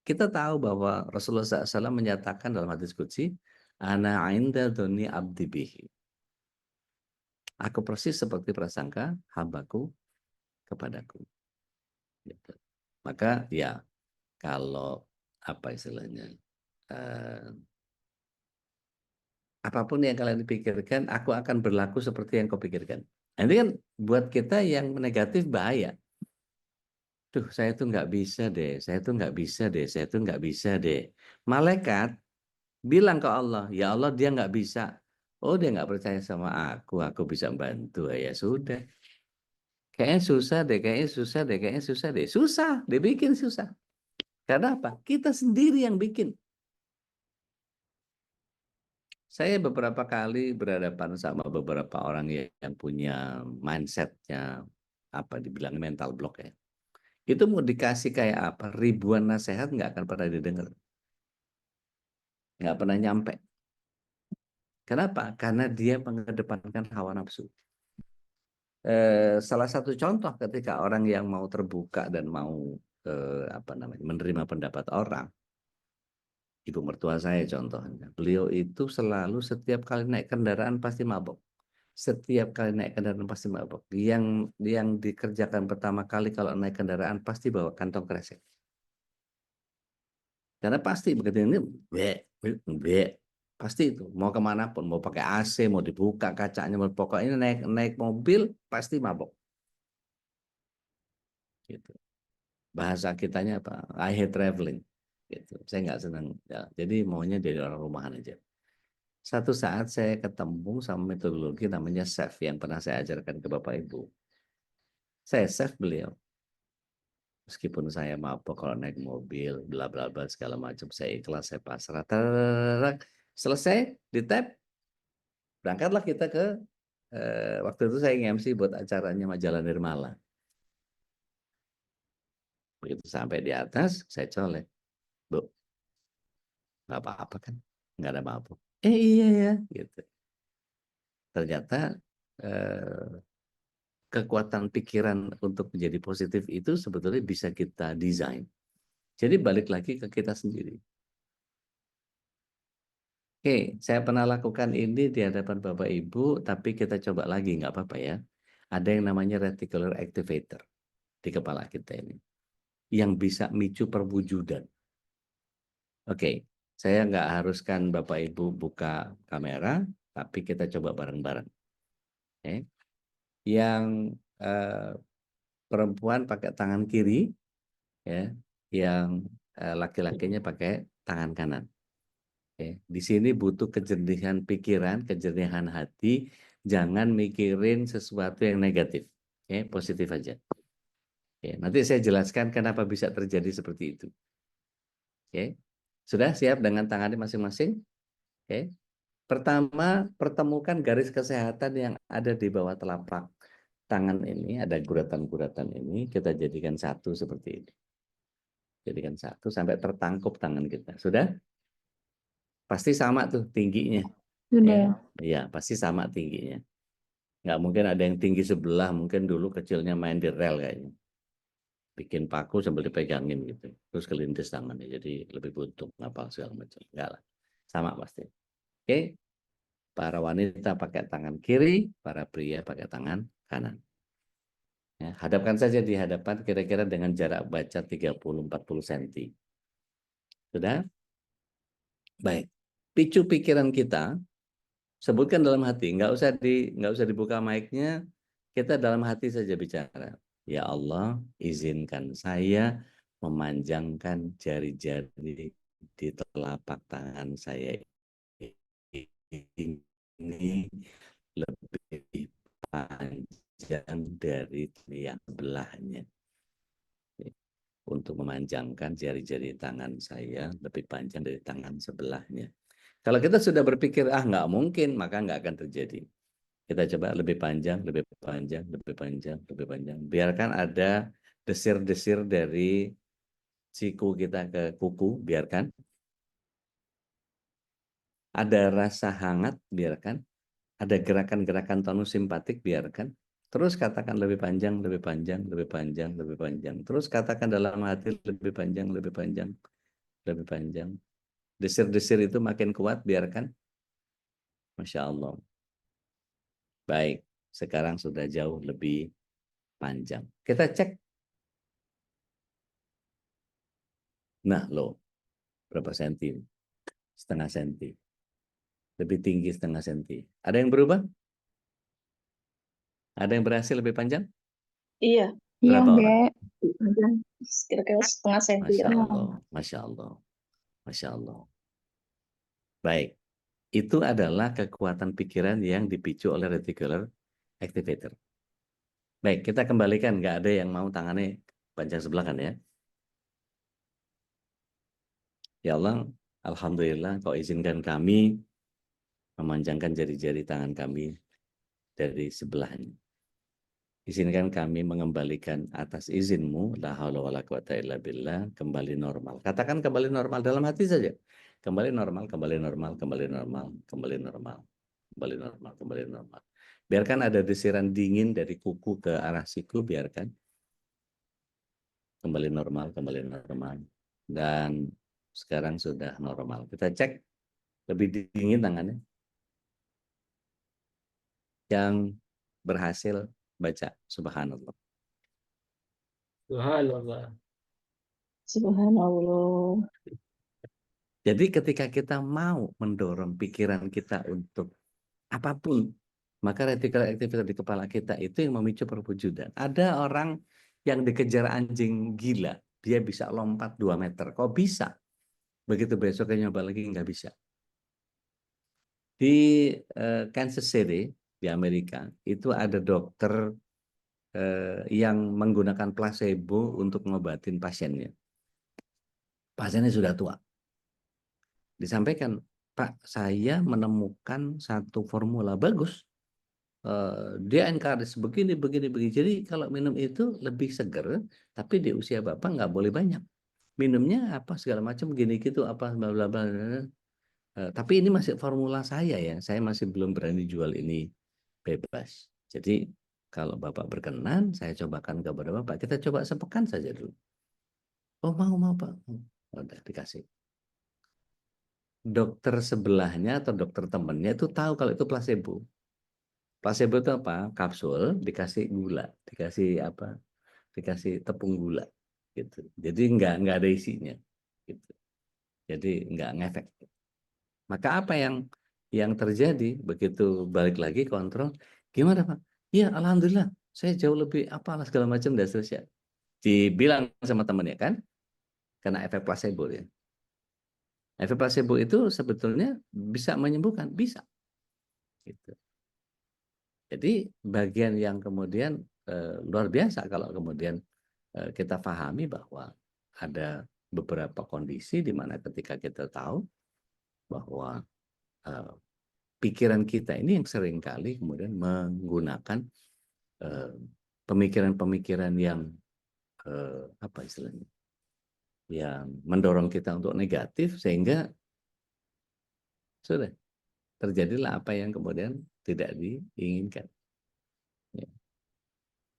Kita tahu bahwa Rasulullah SAW menyatakan dalam hadis qudsi, ana inda dzonni abdi bihi. Aku persis seperti prasangka hambaku kepadaku. Gitu. Maka ya kalau apa istilahnya, apapun yang kalian pikirkan, aku akan berlaku seperti yang kau pikirkan. Nah, ini kan buat kita yang negatif bahaya. Tuh, saya tuh nggak bisa deh, saya tuh nggak bisa deh, saya tuh nggak bisa deh. Malaikat bilang ke Allah, ya Allah dia nggak bisa. Oh, dia nggak percaya sama aku bisa bantu. Ya sudah. Kayaknya susah deh, kayaknya susah deh, kayaknya susah deh. Susah, dibikin susah. Karena apa? Kita sendiri yang bikin. Saya beberapa kali berhadapan sama beberapa orang yang punya mindsetnya apa dibilang mental block ya. Itu mau dikasih kayak apa? Ribuan nasihat nggak akan pernah didengar. Nggak pernah nyampe. Kenapa? Karena dia mengedepankan hawa nafsu. Salah satu contoh ketika orang yang mau terbuka dan mau apa namanya menerima pendapat orang, ibu mertua saya contohnya, beliau itu selalu setiap kali naik kendaraan pasti mabok. Setiap kali naik kendaraan pasti mabok. Yang dikerjakan pertama kali kalau naik kendaraan pasti bawa kantong kresek. Karena pasti begitu ini, pasti itu mau kemanapun, mau pakai AC, mau dibuka kacanya, mau pokoknya naik mobil pasti mabok. Gitu. Bahasa kitanya apa? I hate traveling. Gitu. Saya nggak senang. Ya, jadi maunya dari orang rumahan aja. Satu saat saya ketemu sama metodologi namanya SAFE yang pernah saya ajarkan ke Bapak Ibu. Saya SAFE beliau. Meskipun saya mabok kalau naik mobil, bla bla bla segala macam, saya ikhlas, saya pasrah. Selesai, di tap, berangkatlah kita ke waktu itu saya nge-MC buat acaranya majalah Nirmala. Begitu sampai di atas, saya colek, Bu, nggak apa-apa kan, nggak ada mabuk. Iya ya, gitu. Ternyata kekuatan pikiran untuk menjadi positif itu sebetulnya bisa kita desain. Jadi balik lagi ke kita sendiri. Oke, saya pernah lakukan ini di hadapan Bapak Ibu, tapi kita coba lagi, nggak apa-apa ya. Ada yang namanya reticular activator di kepala kita ini, yang bisa micu perwujudan. Oke, saya nggak haruskan Bapak Ibu buka kamera, tapi kita coba bareng-bareng. Oke. Yang perempuan pakai tangan kiri, ya, yang laki-lakinya pakai tangan kanan. Oke. Di sini butuh kejernihan pikiran, kejernihan hati, jangan mikirin sesuatu yang negatif. Oke, positif aja. Oke, nanti saya jelaskan kenapa bisa terjadi seperti itu. Oke. Sudah siap dengan tangannya masing-masing? Oke. Pertama, pertemukan garis kesehatan yang ada di bawah telapak tangan ini, ada guratan-guratan ini, kita jadikan satu seperti ini. Jadikan satu sampai tertangkup tangan kita. Sudah? Pasti sama tuh tingginya. Sudah. Ya, pasti sama tingginya. Nggak mungkin ada yang tinggi sebelah, mungkin dulu kecilnya main di rel kayaknya. Bikin paku sambil dipegangin gitu. Terus kelintis tangannya, jadi lebih buntung, apa segala macam. Enggak lah, sama pasti. Oke, para wanita pakai tangan kiri, para pria pakai tangan kanan. Ya, hadapkan saja di hadapan kira-kira dengan jarak baca 30-40 cm. Sudah? Baik. Picu pikiran kita, sebutkan dalam hati, nggak usah dibuka mic-nya, kita dalam hati saja bicara. Ya Allah, izinkan saya memanjangkan jari-jari di telapak tangan saya ini lebih panjang dari yang sebelahnya. Untuk memanjangkan jari-jari tangan saya lebih panjang dari tangan sebelahnya. Kalau kita sudah berpikir, nggak mungkin, maka nggak akan terjadi. Kita coba lebih panjang, lebih panjang, lebih panjang, lebih panjang. Biarkan ada desir-desir dari siku kita ke kuku, biarkan. Ada rasa hangat, biarkan. Ada gerakan-gerakan tonus simpatik, biarkan. Terus katakan lebih panjang, lebih panjang, lebih panjang, lebih panjang. Terus katakan dalam hati lebih panjang, lebih panjang, lebih panjang. Desir-desir itu makin kuat, biarkan. Masya Allah. Baik, sekarang sudah jauh lebih panjang. Kita cek. Nah, loh. berapa senti? Setengah senti. Lebih tinggi setengah senti. Ada yang berubah? Ada yang berhasil lebih panjang? Iya, Iya, Berapa orang? Dek. kira-kira setengah senti. Masya Iya. Allah, Masya Allah, Masya Allah. Baik, itu adalah kekuatan pikiran yang dipicu oleh reticular activator. Baik, kita kembalikan. Nggak ada yang mau tangannya panjang sebelah kan ya? Ya Allah, Alhamdulillah kau izinkan kami memanjangkan jari-jari tangan kami dari sebelahnya. Izinkan kami mengembalikan atas izinmu, la haula wala quwata illa billah, kembali normal. Katakan kembali normal dalam hati saja. Kembali normal, kembali normal, kembali normal, kembali normal, kembali normal, kembali normal. Biarkan ada desiran dingin dari kuku ke arah siku, biarkan. Kembali normal, kembali normal. Dan sekarang sudah normal. Kita cek lebih dingin tangannya. Yang berhasil baca subhanallah. Subhanallah. Subhanallah. Jadi ketika kita mau mendorong pikiran kita untuk apapun, maka reticular activator di kepala kita itu yang memicu perwujudan. Ada orang yang dikejar anjing gila, dia bisa lompat 2 meter. Kok bisa? Begitu besoknya nyoba lagi nggak bisa. Di Kansas City, di Amerika, itu ada dokter yang menggunakan placebo untuk ngobatin pasiennya. Pasiennya sudah tua. Disampaikan, Pak, saya menemukan satu formula bagus. Dia encourage begini. Jadi kalau minum itu lebih seger, tapi di usia Bapak nggak boleh banyak. Minumnya apa segala macam gini gitu apa bla bla bla. Tapi ini masih formula saya ya. Saya masih belum berani jual ini bebas. Jadi kalau Bapak berkenan, saya cobakan kepada Bapak. Kita coba sepekan saja dulu. Oh mau Pak. Udah dikasih. Dokter sebelahnya atau dokter temannya itu tahu kalau itu placebo. Placebo itu apa? Kapsul dikasih gula, dikasih apa? Dikasih tepung gula, gitu. Jadi nggak ada isinya, gitu. Jadi nggak ngefek. Maka apa yang terjadi begitu balik lagi kontrol? Gimana Pak? Iya, alhamdulillah, saya jauh lebih apalah segala macam dan seterusnya. Dibilang sama temannya kan, karena efek placebo ya. Efek placebo itu sebetulnya bisa menyembuhkan, bisa. Gitu. Jadi bagian yang kemudian luar biasa kalau kemudian kita pahami bahwa ada beberapa kondisi di mana ketika kita tahu bahwa pikiran kita ini yang seringkali kemudian menggunakan pemikiran-pemikiran yang apa istilahnya, yang mendorong kita untuk negatif sehingga sudah terjadilah apa yang kemudian tidak diinginkan. Ya.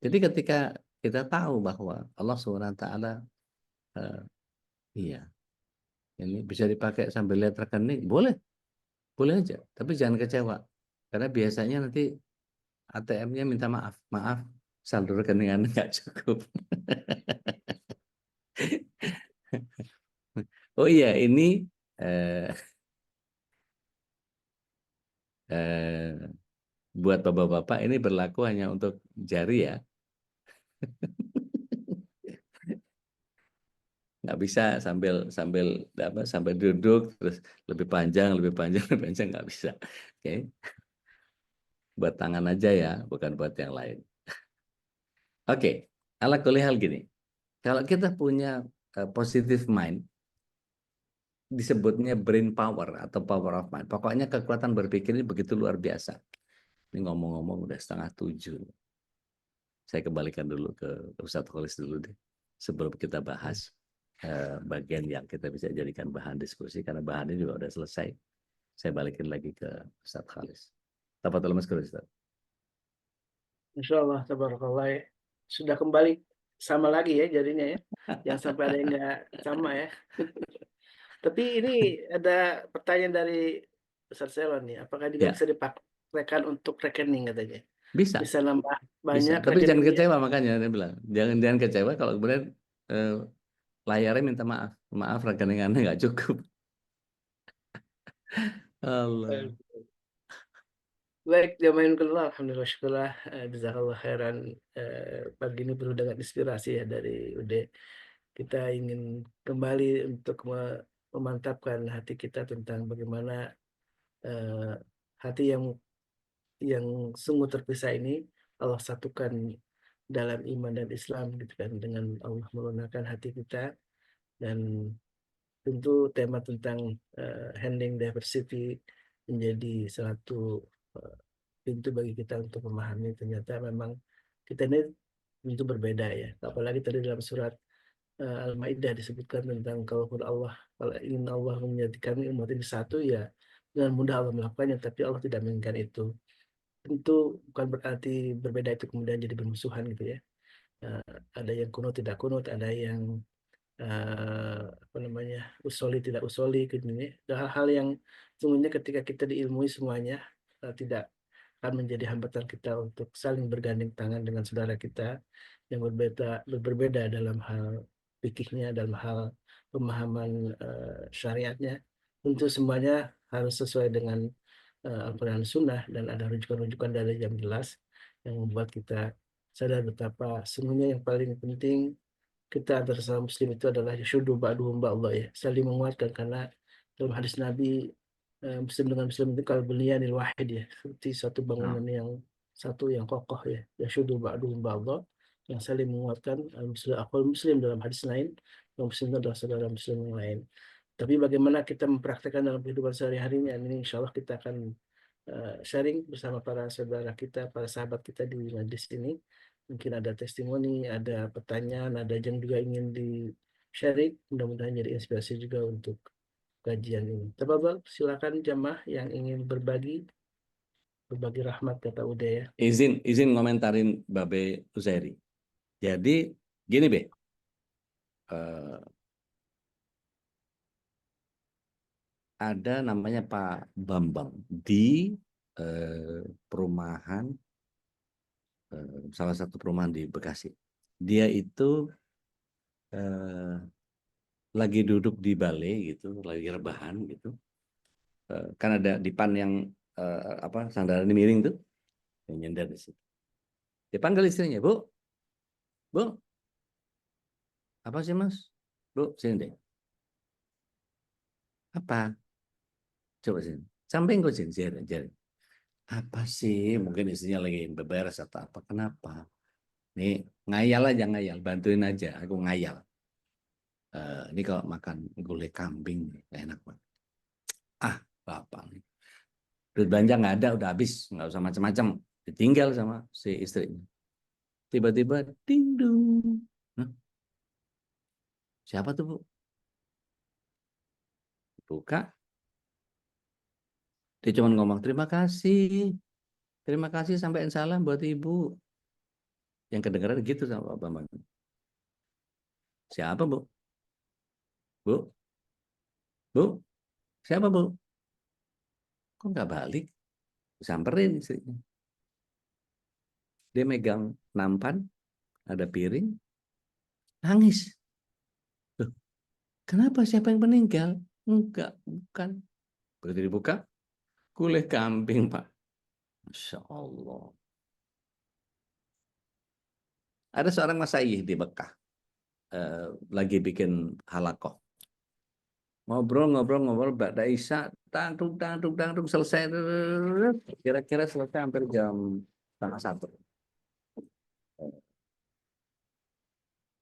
Jadi ketika kita tahu bahwa Allah SWT iya, ini bisa dipakai sambil lihat rekening, boleh aja, tapi jangan kecewa, karena biasanya nanti ATM-nya minta maaf, saldo rekening Anda nggak cukup. Oh iya, ini buat bapak-bapak ini berlaku hanya untuk jari ya. Nggak bisa sambil duduk terus lebih panjang nggak bisa. Oke. Buat tangan aja ya, bukan buat yang lain. Oke, ala kulli hal gini. Kalau kita punya positive mind, disebutnya brain power atau power of mind. Pokoknya kekuatan berpikir ini begitu luar biasa. Ini ngomong-ngomong udah 6:30. Saya kembalikan dulu ke Ustadz Khalis dulu deh. Sebelum kita bahas bagian yang kita bisa jadikan bahan diskusi, karena bahannya juga udah selesai. Saya balikin lagi ke Ustadz Khalis. Tafadhol Mazkur Ustadz. Insyaallah, tabarakallah ya. Sudah kembali sama lagi ya jadinya ya. Jangan sampai ada yang nggak sama ya. Tapi ini ada pertanyaan dari Ustaz Selon nih. Apakah juga Ya, bisa dipakaikan untuk rekening katanya? bisa. Bisa nambah Bisa. banyak Tapi jangan rekeningnya. kecewa, makanya dia bilang. Jangan kecewa kalau kemudian layarnya minta maaf. Maaf rekeningannya nggak cukup. Allah. Baik, jamaah kedua, alhamdulillah, syukurlah, jazakallah khairan. Pagi ini penuh dengan inspirasi ya dari Ude. Kita ingin kembali untuk memantapkan hati kita tentang bagaimana eh, hati yang sungguh terpisah ini Allah satukan dalam iman dan Islam gitu kan, dengan Allah melunakkan hati kita. Dan tentu tema tentang handling diversity menjadi satu eh, pintu bagi kita untuk memahami ternyata memang kita ini tentu berbeda ya. Apalagi tadi dalam surat Al-Maidah disebutkan tentang kalau ingin Allah menjadikan umat ini satu ya dengan mudah Allah melakukannya, tapi Allah tidak menginginkan itu. Tentu bukan berarti berbeda itu kemudian jadi bermusuhan gitu ya. Eh, ada yang kunut tidak kunut, ada yang apa namanya, usoli tidak usoli gitu ya. Ada hal-hal yang sungguhnya ketika kita diilmui semuanya tidak akan menjadi hambatan kita untuk saling bergandeng tangan dengan saudara kita yang berbeda dalam hal fikihnya, dalam hal pemahaman syariatnya. Tentu semuanya harus sesuai dengan Al-Quran Sunnah dan ada rujukan-rujukan dari yang jelas yang membuat kita sadar betapa sungguhnya yang paling penting kita antara sesama muslim itu adalah syudu ba'duhum ba'dha ya, saling menguatkan. Karena dalam hadis Nabi, muslim dengan muslim itu kal bunyanil wahid ya, seperti satu bangunan yang satu yang kokoh ya, ya syudu ba'duhum ba'dha, yang saling menguatkan. Muslim akhul muslim dalam hadis lain, yang muslim itu adalah saudara muslim yang lain. Tapi bagaimana kita mempraktekkan dalam kehidupan sehari-harinya ini, insya Allah kita akan sharing bersama para saudara kita, para sahabat kita di majlis ini. Mungkin ada testimoni, ada pertanyaan, ada yang juga ingin di-sharing. Mudah-mudahan jadi inspirasi juga untuk kajian ini. Tafadhol, silakan jamaah yang ingin berbagi rahmat kata Uda ya. Izin ngomentarin Babe Uzairi. Jadi gini Be, ada namanya Pak Bambang di perumahan, salah satu perumahan di Bekasi. Dia itu lagi duduk di balai gitu, lagi rebahan gitu. Kan ada dipan yang sandaran miring tuh, yang nyender di situ. Dia panggil istrinya, Bu, apa sih Mas? Bu, sini deh. Apa? Coba sini. Samping kok sini, jari. Apa sih? Mungkin istrinya lagi beberes atau apa? Kenapa? Nih, ngayal aja, bantuin aja. Aku ngayal. Ini kalau makan gulai kambing, enak banget. Ah, Bapak nih. Duit belanja nggak ada, udah habis. Nggak usah macam-macam. Ditinggal sama si istrinya. Tiba-tiba, ding dong. Siapa tuh, Bu? Buka. Dia cuma ngomong, terima kasih sampai salam buat Ibu. Yang kedengaran gitu sama Pak Bambang. Siapa, Bu? Bu? Siapa, Bu? Kok nggak balik? Samperin istrinya. Dia megang nampan, ada piring, nangis. Loh, kenapa? Siapa yang meninggal? Enggak, bukan. Begitu dibuka, gulai kambing, Pak. Masya Allah. Ada seorang masaih di Mekah, lagi bikin halakoh. Ngobrol, Ba'da Isya, tangtung, selesai. Kira-kira selesai hampir jam 1:30.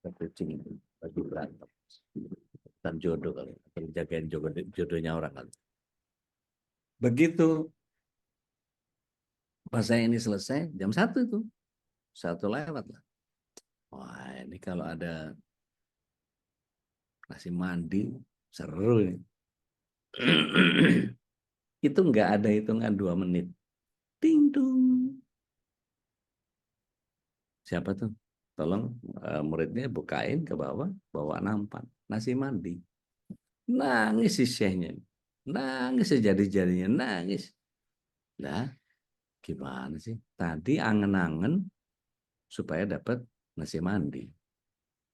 Kucing lagi berantem. Dan jodoh kali, atau jagain jodohnya orang kali. Begitu masa ini selesai, jam 1 itu. 1 lewat lah. Wah, ini kalau ada nasi mandi, seru ini. Itu nggak ada hitungan 2 menit. Ting dung. Siapa tuh? Tolong muridnya bukain ke bawah, bawa nampan. Nasi mandi. Nangis si syekhnya. Nangis sejadi-jadinya, nangis. Nah, gimana sih? Tadi angen-angen supaya dapat nasi mandi.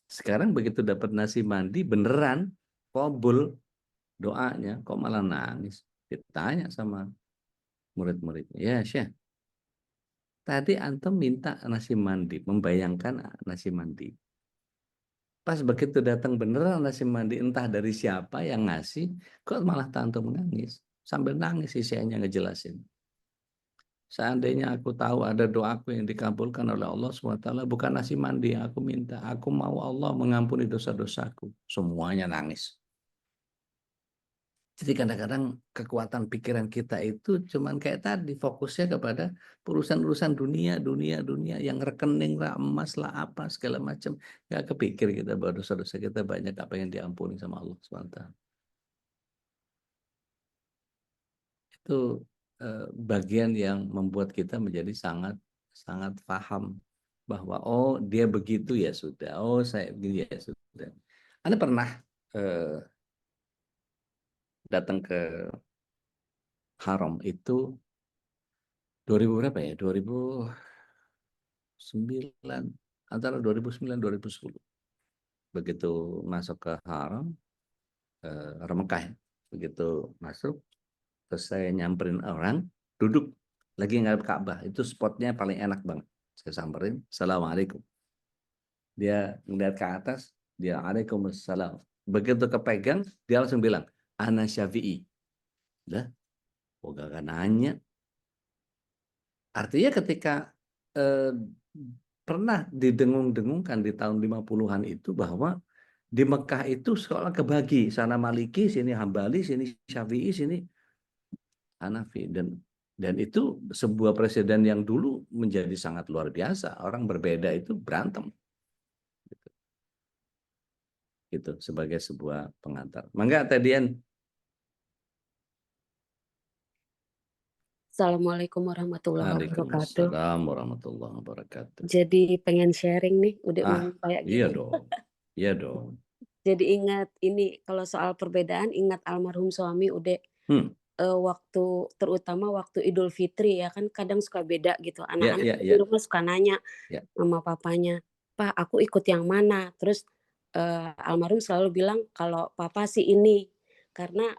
Sekarang begitu dapat nasi mandi beneran kabul doanya, kok malah nangis. Ditanya sama murid-muridnya, ya Syekh, tadi antum minta nasi mandi, membayangkan nasi mandi. Pas begitu datang beneran nasi mandi, entah dari siapa yang ngasih, kok malah antum menangis. Sambil nangis sih saya ngejelasin. Seandainya aku tahu ada doaku yang dikabulkan oleh Allah SWT, bukan nasi mandi yang aku minta. Aku mau Allah mengampuni dosa-dosaku. Semuanya nangis. Jadi kadang-kadang kekuatan pikiran kita itu cuman kayak tadi, fokusnya kepada urusan-urusan dunia yang rekening lah, emas lah, apa segala macam. Nggak kepikir kita bahwa dosa-dosa kita banyak apa yang diampuni sama Allah SWT. Itu bagian yang membuat kita menjadi sangat sangat paham bahwa oh dia begitu ya sudah, oh saya begini ya sudah. Anda pernah datang ke Haram itu 2000 berapa ya? 2009, antara 2009 2010. Begitu masuk ke Haram, Mekah ya. Begitu masuk, terus saya nyamperin orang duduk lagi ngadep Ka'bah, itu spotnya paling enak banget. Saya samperin, assalamualaikum. Dia ngeliat ke atas, dia waalaikumsalam. Begitu kepegang, dia langsung bilang, ana Syafi'i. Lah, kok gak nanya. Artinya ketika pernah didengung-dengungkan di tahun 50-an itu bahwa di Mekah itu seolah kebagi, sana Maliki, sini Hambali, sini Syafi'i, sini Hanafi, dan itu sebuah presiden yang dulu menjadi sangat luar biasa. Orang berbeda itu berantem. Gitu, sebagai sebuah pengantar. Mangga Tedian. Assalamualaikum warahmatullahi wabarakatuh. Waalaikumsalam warahmatullahi wabarakatuh. Jadi pengen sharing nih, udah ngomong kayak iya gini. dong. Iya dong. Jadi ingat ini, kalau soal perbedaan, ingat almarhum suami udah waktu, terutama waktu Idul Fitri ya kan, kadang suka beda gitu. Anak-anak di rumah suka nanya sama papanya, Pak aku ikut yang mana? Terus almarhum selalu bilang kalau papa sih ini, karena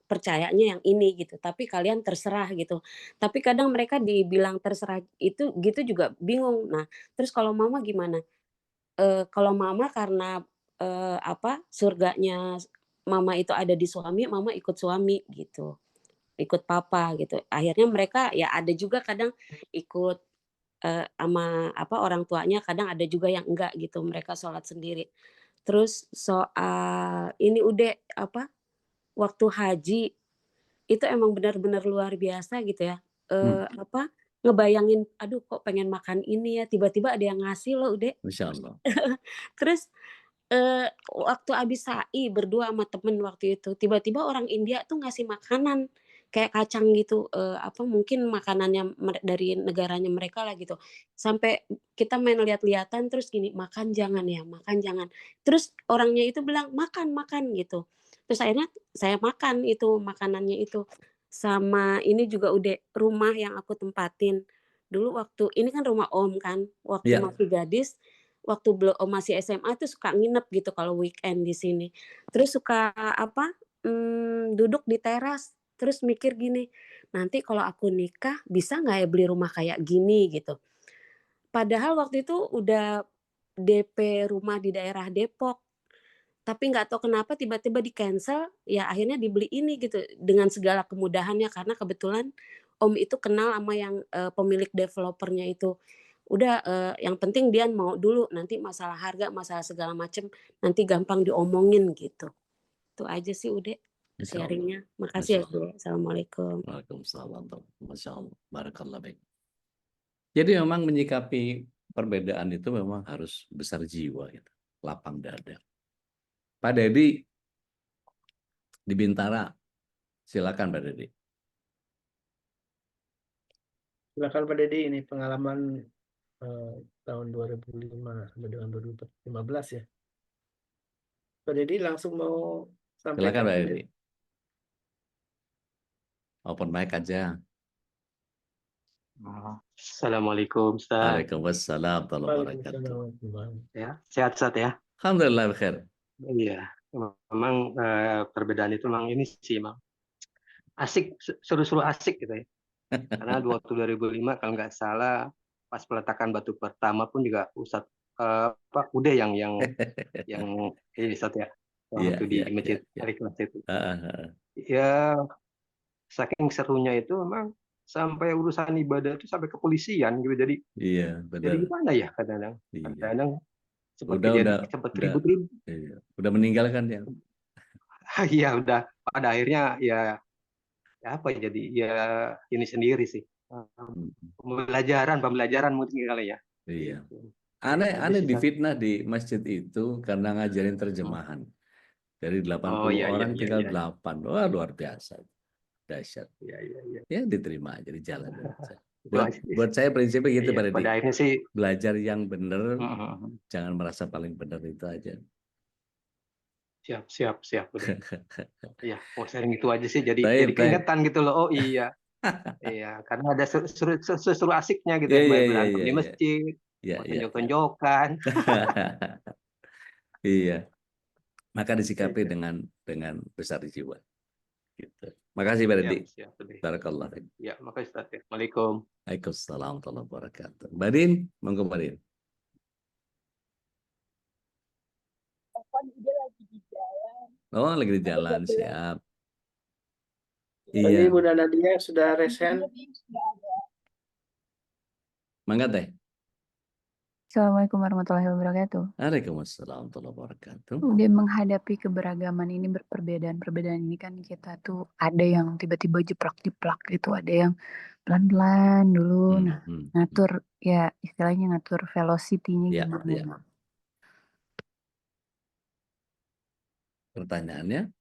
percayanya yang ini gitu, tapi kalian terserah gitu. Tapi kadang mereka dibilang terserah itu gitu juga bingung. Nah, terus kalau mama gimana? Kalau mama karena surganya mama itu ada di suami, mama ikut suami gitu, ikut papa gitu. Akhirnya mereka ya ada juga kadang ikut sama orang tuanya, kadang ada juga yang enggak gitu, mereka sholat sendiri. Terus soal ini udah waktu haji itu emang benar-benar luar biasa gitu ya. Ngebayangin, aduh kok pengen makan ini ya, tiba-tiba ada yang ngasih loh udah. Masya Allah. Terus waktu habis sa'i berdua sama temen waktu itu, tiba-tiba orang India tuh ngasih makanan kayak kacang gitu, mungkin makanannya dari negaranya mereka lah gitu. Sampai kita main lihat-lihatan terus gini, makan jangan ya, makan jangan. Terus orangnya itu bilang makan makan gitu. Terus akhirnya saya makan itu makanannya itu. Sama ini juga udah rumah yang aku tempatin. Dulu waktu ini kan rumah om kan, waktu masih gadis, waktu masih SMA tuh suka nginep gitu kalau weekend di sini. Terus suka duduk di teras, terus mikir gini, nanti kalau aku nikah bisa nggak ya beli rumah kayak gini gitu. Padahal waktu itu udah DP rumah di daerah Depok, tapi nggak tahu kenapa tiba-tiba di cancel, ya akhirnya dibeli ini gitu dengan segala kemudahannya karena kebetulan om itu kenal sama yang pemilik developernya itu. Udah yang penting dia mau dulu, nanti masalah harga, masalah segala macem nanti gampang diomongin gitu. Itu aja sih udah sharingnya. Makasih ya Bu. Assalamualaikum. Waalaikumsalam. Masya Allah. Barakallah baik. Jadi memang menyikapi perbedaan itu memang harus besar jiwa gitu. Lapang dada. Pak Dedi di Bintara, silakan Pak Dedi. Silakan Pak Dedi, ini pengalaman tahun 2005 sampai dengan 2015 ya. Pak Dedi langsung mau sampaikan. Silakan Pak Dedi. Open mic aja. Assalamualaikum Ustaz. Waalaikumsalam warahmatullahi Waalaikumsalam wabarakatuh. warahmatullahi wabarakatuh. Ya, sehat Ustaz ya? Alhamdulillah khair. Iya, memang perbedaan itu memang ini sih, Bang. Asik, seru-seru asik gitu ya. Karena waktu 2005 kalau nggak salah pas peletakan batu pertama pun juga Ustadz Ude yang ini Ustadz ya, waktu di Masjid Al-Ikhlas itu. Ya, saking serunya itu memang sampai urusan ibadah itu sampai kepolisian gitu. Jadi jadi gimana ya kadang-kadang? Kadang sempat ribut-ribut. Udah meninggalkan ya. Iya, udah pada akhirnya ya apa ya, jadi ya ini sendiri sih. Pembelajaran mungkin kali ya. Iya. Aneh difitnah di masjid itu karena ngajarin terjemahan. Dari 80 orang tinggal 8. Wah, luar biasa. Dahsyat. Ya diterima aja, di jalan aja. Buat saya prinsipnya gitu, Pak Deddy. Pada akhirnya sih belajar yang benar, jangan merasa paling benar, itu aja. Siap. Ya, sharing itu aja sih. Jadi keingetan gitu loh. Oh iya. Iya, karena ada seru asiknya gitu ya, berantem di masjid, tonjok-tonjokan. Iya. Maka disikapi dengan besar jiwa. Gitu. Makasih Pak Deddy. Barakallah. Ya, makasih Ustaz. Assalamualaikum. Waalaikumsalam warahmatullahi wabarakatuh. Mbak Din, monggo Mbak Din. Oh, lagi di jalan, siap. Iya. Ibu dan Nadia sudah resen. Mangga Teh. Assalamualaikum warahmatullahi wabarakatuh. Waalaikumsalam warahmatullahi wabarakatuh. Udah menghadapi keberagaman ini, perbedaan ini kan kita tuh ada yang tiba-tiba jeplak-jeplak gitu, ada yang pelan-pelan dulu. Ngatur ya, istilahnya ngatur velocity-nya gimana? Ya. Pertanyaannya?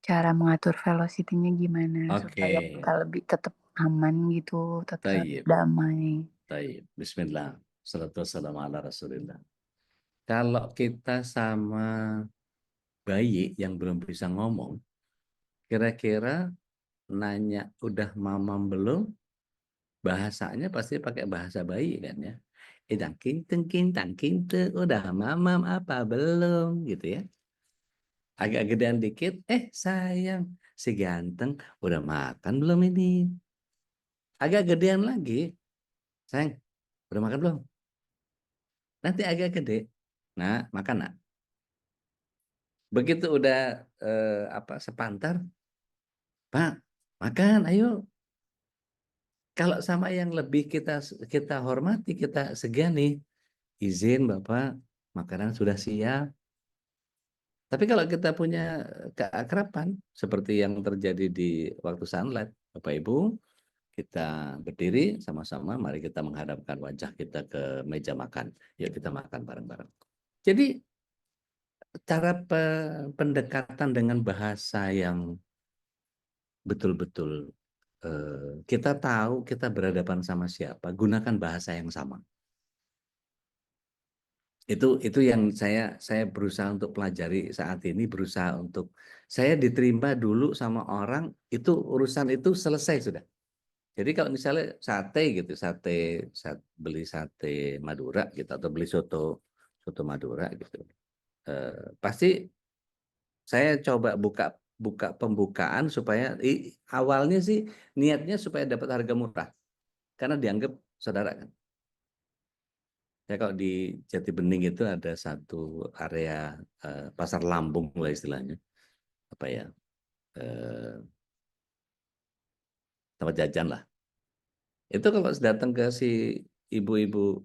Cara mengatur velocity-nya gimana supaya kita lebih tetap aman gitu, tetap damai. Baik, bismillah. Salatu wassalamu ala Rasulillah. Kalau kita sama bayi yang belum bisa ngomong, kira-kira nanya udah mamam belum? Bahasanya pasti pakai bahasa bayi kan ya. Kinteng, udah mamam apa belum gitu ya. Agak gedean dikit, sayang, si ganteng udah makan belum ini? Agak gedean lagi, sayang, udah makan belum? Nanti agak gede, nah makan nak. Begitu udah sepantar, Pak, makan, ayo. Kalau sama yang lebih kita hormati, kita segani, izin Bapak, makanan sudah siap. Tapi kalau kita punya keakraban, seperti yang terjadi di waktu sunlight, Bapak Ibu, kita berdiri sama-sama, mari kita menghadapkan wajah kita ke meja makan. Yuk kita makan bareng-bareng. Jadi, cara pendekatan dengan bahasa yang betul-betul kita tahu kita berhadapan sama siapa, gunakan bahasa yang sama. Itu yang saya berusaha untuk pelajari saat ini, berusaha untuk saya diterima dulu sama orang, itu urusan itu selesai sudah. Jadi kalau misalnya sate gitu, beli sate Madura gitu, atau beli soto Madura gitu, pasti saya coba buka pembukaan supaya awalnya sih niatnya supaya dapat harga murah, karena dianggap saudara kan. Ya kalau di Jati Bening itu ada satu area pasar lambung lah istilahnya, apa ya, tempat jajan lah. Itu kalau datang ke si ibu-ibu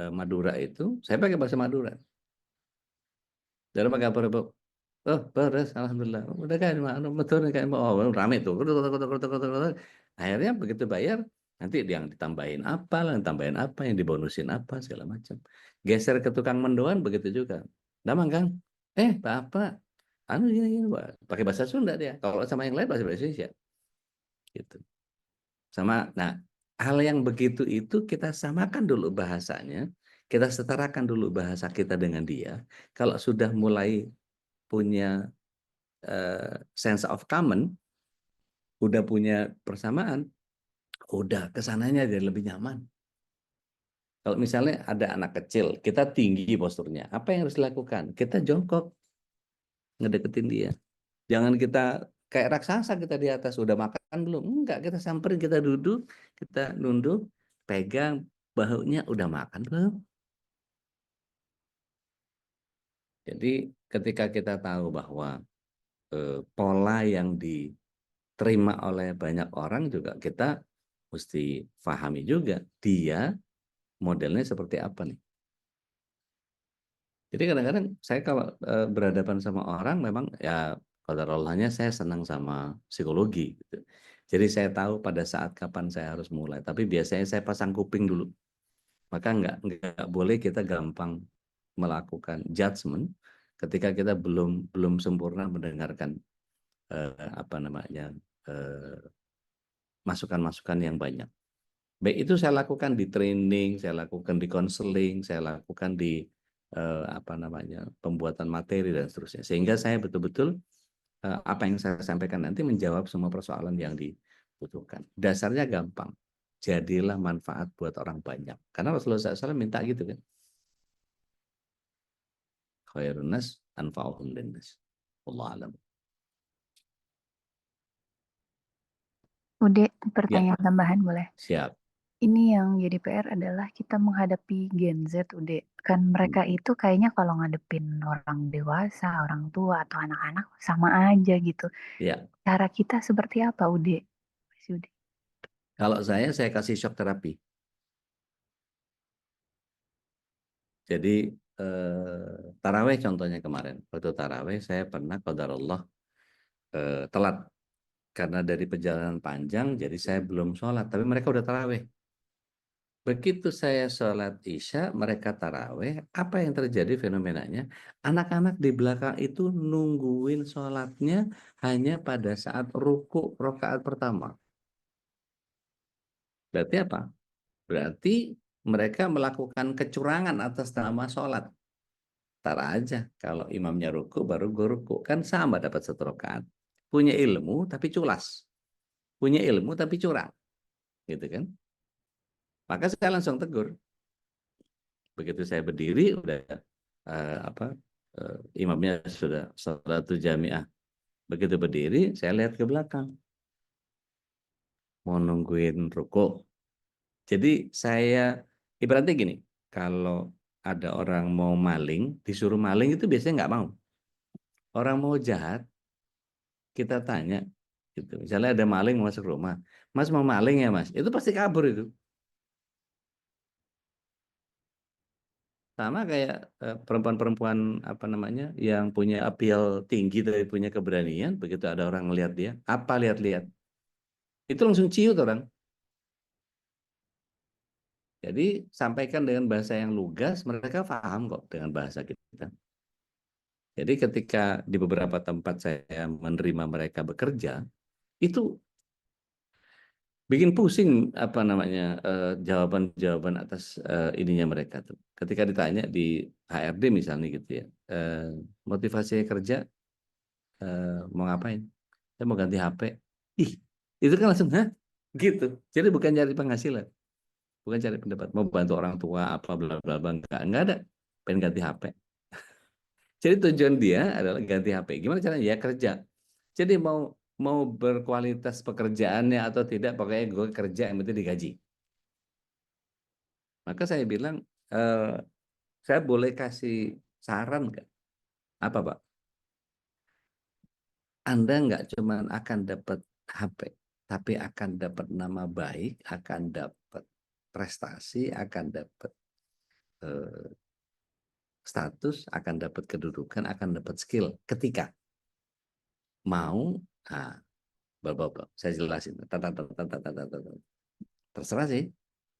Madura itu, saya pakai bahasa Madura. Dari pakai apa Bu? Oh, beres, alhamdulillah. Udah kan, betul kan, rame tuh. Akhirnya begitu bayar, nanti yang ditambahin apa, yang dibonusin apa, segala macam. Geser ke tukang mendoan begitu juga. Damang Kang, Bapak, gini, pakai bahasa Sunda dia. Kalau sama yang lain bahasa Indonesia. Gitu. Sama, nah, hal yang begitu itu kita samakan dulu bahasanya, kita setarakan dulu bahasa kita dengan dia. Kalau sudah mulai punya sense of common, udah punya persamaan, udah kesananya jadi lebih nyaman. Kalau misalnya ada anak kecil, kita tinggi posturnya, apa yang harus dilakukan? Kita jongkok, ngedeketin dia. Jangan kita kayak raksasa kita di atas, udah makan belum? Enggak, kita samperin, kita duduk, kita nunduk, pegang bahunya, udah makan belum? Jadi ketika kita tahu bahwa pola yang diterima oleh banyak orang juga kita mesti pahami juga dia modelnya seperti apa nih. Jadi kadang-kadang saya kalau berhadapan sama orang memang ya qadarallahnya saya senang sama psikologi gitu. Jadi saya tahu pada saat kapan saya harus mulai. Tapi biasanya saya pasang kuping dulu. Maka nggak boleh kita gampang melakukan judgement ketika kita belum sempurna mendengarkan apa namanya masukan-masukan yang banyak. Baik itu saya lakukan di training, saya lakukan di konseling, saya lakukan di apa namanya pembuatan materi dan seterusnya. Sehingga saya betul-betul apa yang saya sampaikan nanti menjawab semua persoalan yang dibutuhkan. Dasarnya gampang. Jadilah manfaat buat orang banyak. Karena Rasulullah SAW minta gitu kan. Khairun nas anfa'uhum linnas. Wallahu a'lam. Ude, Ya, pertanyaan tambahan boleh? siap. Ini yang jadi PR adalah kita menghadapi Gen Z, Ude. Kan mereka itu kayaknya kalau ngadepin orang dewasa, orang tua, atau anak-anak sama aja gitu. Ya, Cara kita seperti apa, Ude? Mas Ude. kalau saya kasih shock terapi. Jadi taraweh contohnya kemarin. Waktu taraweh saya pernah qadarullah telat karena dari perjalanan panjang, jadi saya belum sholat. Tapi mereka udah taraweh. Begitu saya sholat isya, mereka taraweh. Apa yang terjadi fenomenanya? Anak-anak di belakang itu nungguin sholatnya hanya pada saat ruku rakaat pertama. Berarti apa? Berarti mereka melakukan kecurangan atas nama sholat. Tar aja, kalau imamnya ruku baru gue ruku. Kan sama dapat 1 rakaat. Punya ilmu tapi culas. Punya ilmu tapi curang. Gitu kan? Maka saya langsung tegur. Begitu saya berdiri, udah imamnya sudah sholatul jamiah. Begitu berdiri, saya lihat ke belakang. Mau nungguin ruku. Jadi saya, ibaratnya gini, kalau ada orang mau maling, disuruh maling itu biasanya nggak mau. Orang mau jahat, kita tanya, gitu. Misalnya ada maling mau masuk rumah, Mas mau maling ya Mas? Itu pasti kabur itu. Sama kayak perempuan-perempuan apa namanya yang punya appeal tinggi dari punya keberanian, begitu ada orang ngelihat dia, apa lihat-lihat, itu langsung ciut orang. Jadi sampaikan dengan bahasa yang lugas, mereka paham kok dengan bahasa kita. Jadi ketika di beberapa tempat saya menerima mereka bekerja, itu bikin pusing apa namanya jawaban-jawaban atas ininya mereka tuh. Ketika ditanya di HRD misalnya gitu ya, motivasi kerja mau ngapain? Saya mau ganti HP. Ih, itu kan langsung hah? Gitu. Jadi bukan cari penghasilan, bukan cari pendapat, mau bantu orang tua apa bla bla bla, enggak ada. Pengen ganti HP. Jadi tujuan dia adalah ganti HP. Gimana caranya? Ya kerja. Jadi mau berkualitas pekerjaannya atau tidak, pokoknya gue kerja yang penting digaji. Maka saya bilang, saya boleh kasih saran nggak? Apa Pak? Anda nggak cuma akan dapat HP, tapi akan dapat nama baik, akan dapat prestasi, akan dapat status, akan dapat kedudukan, akan dapat skill. Ketika mau, bapak, saya jelasin. Terserah sih.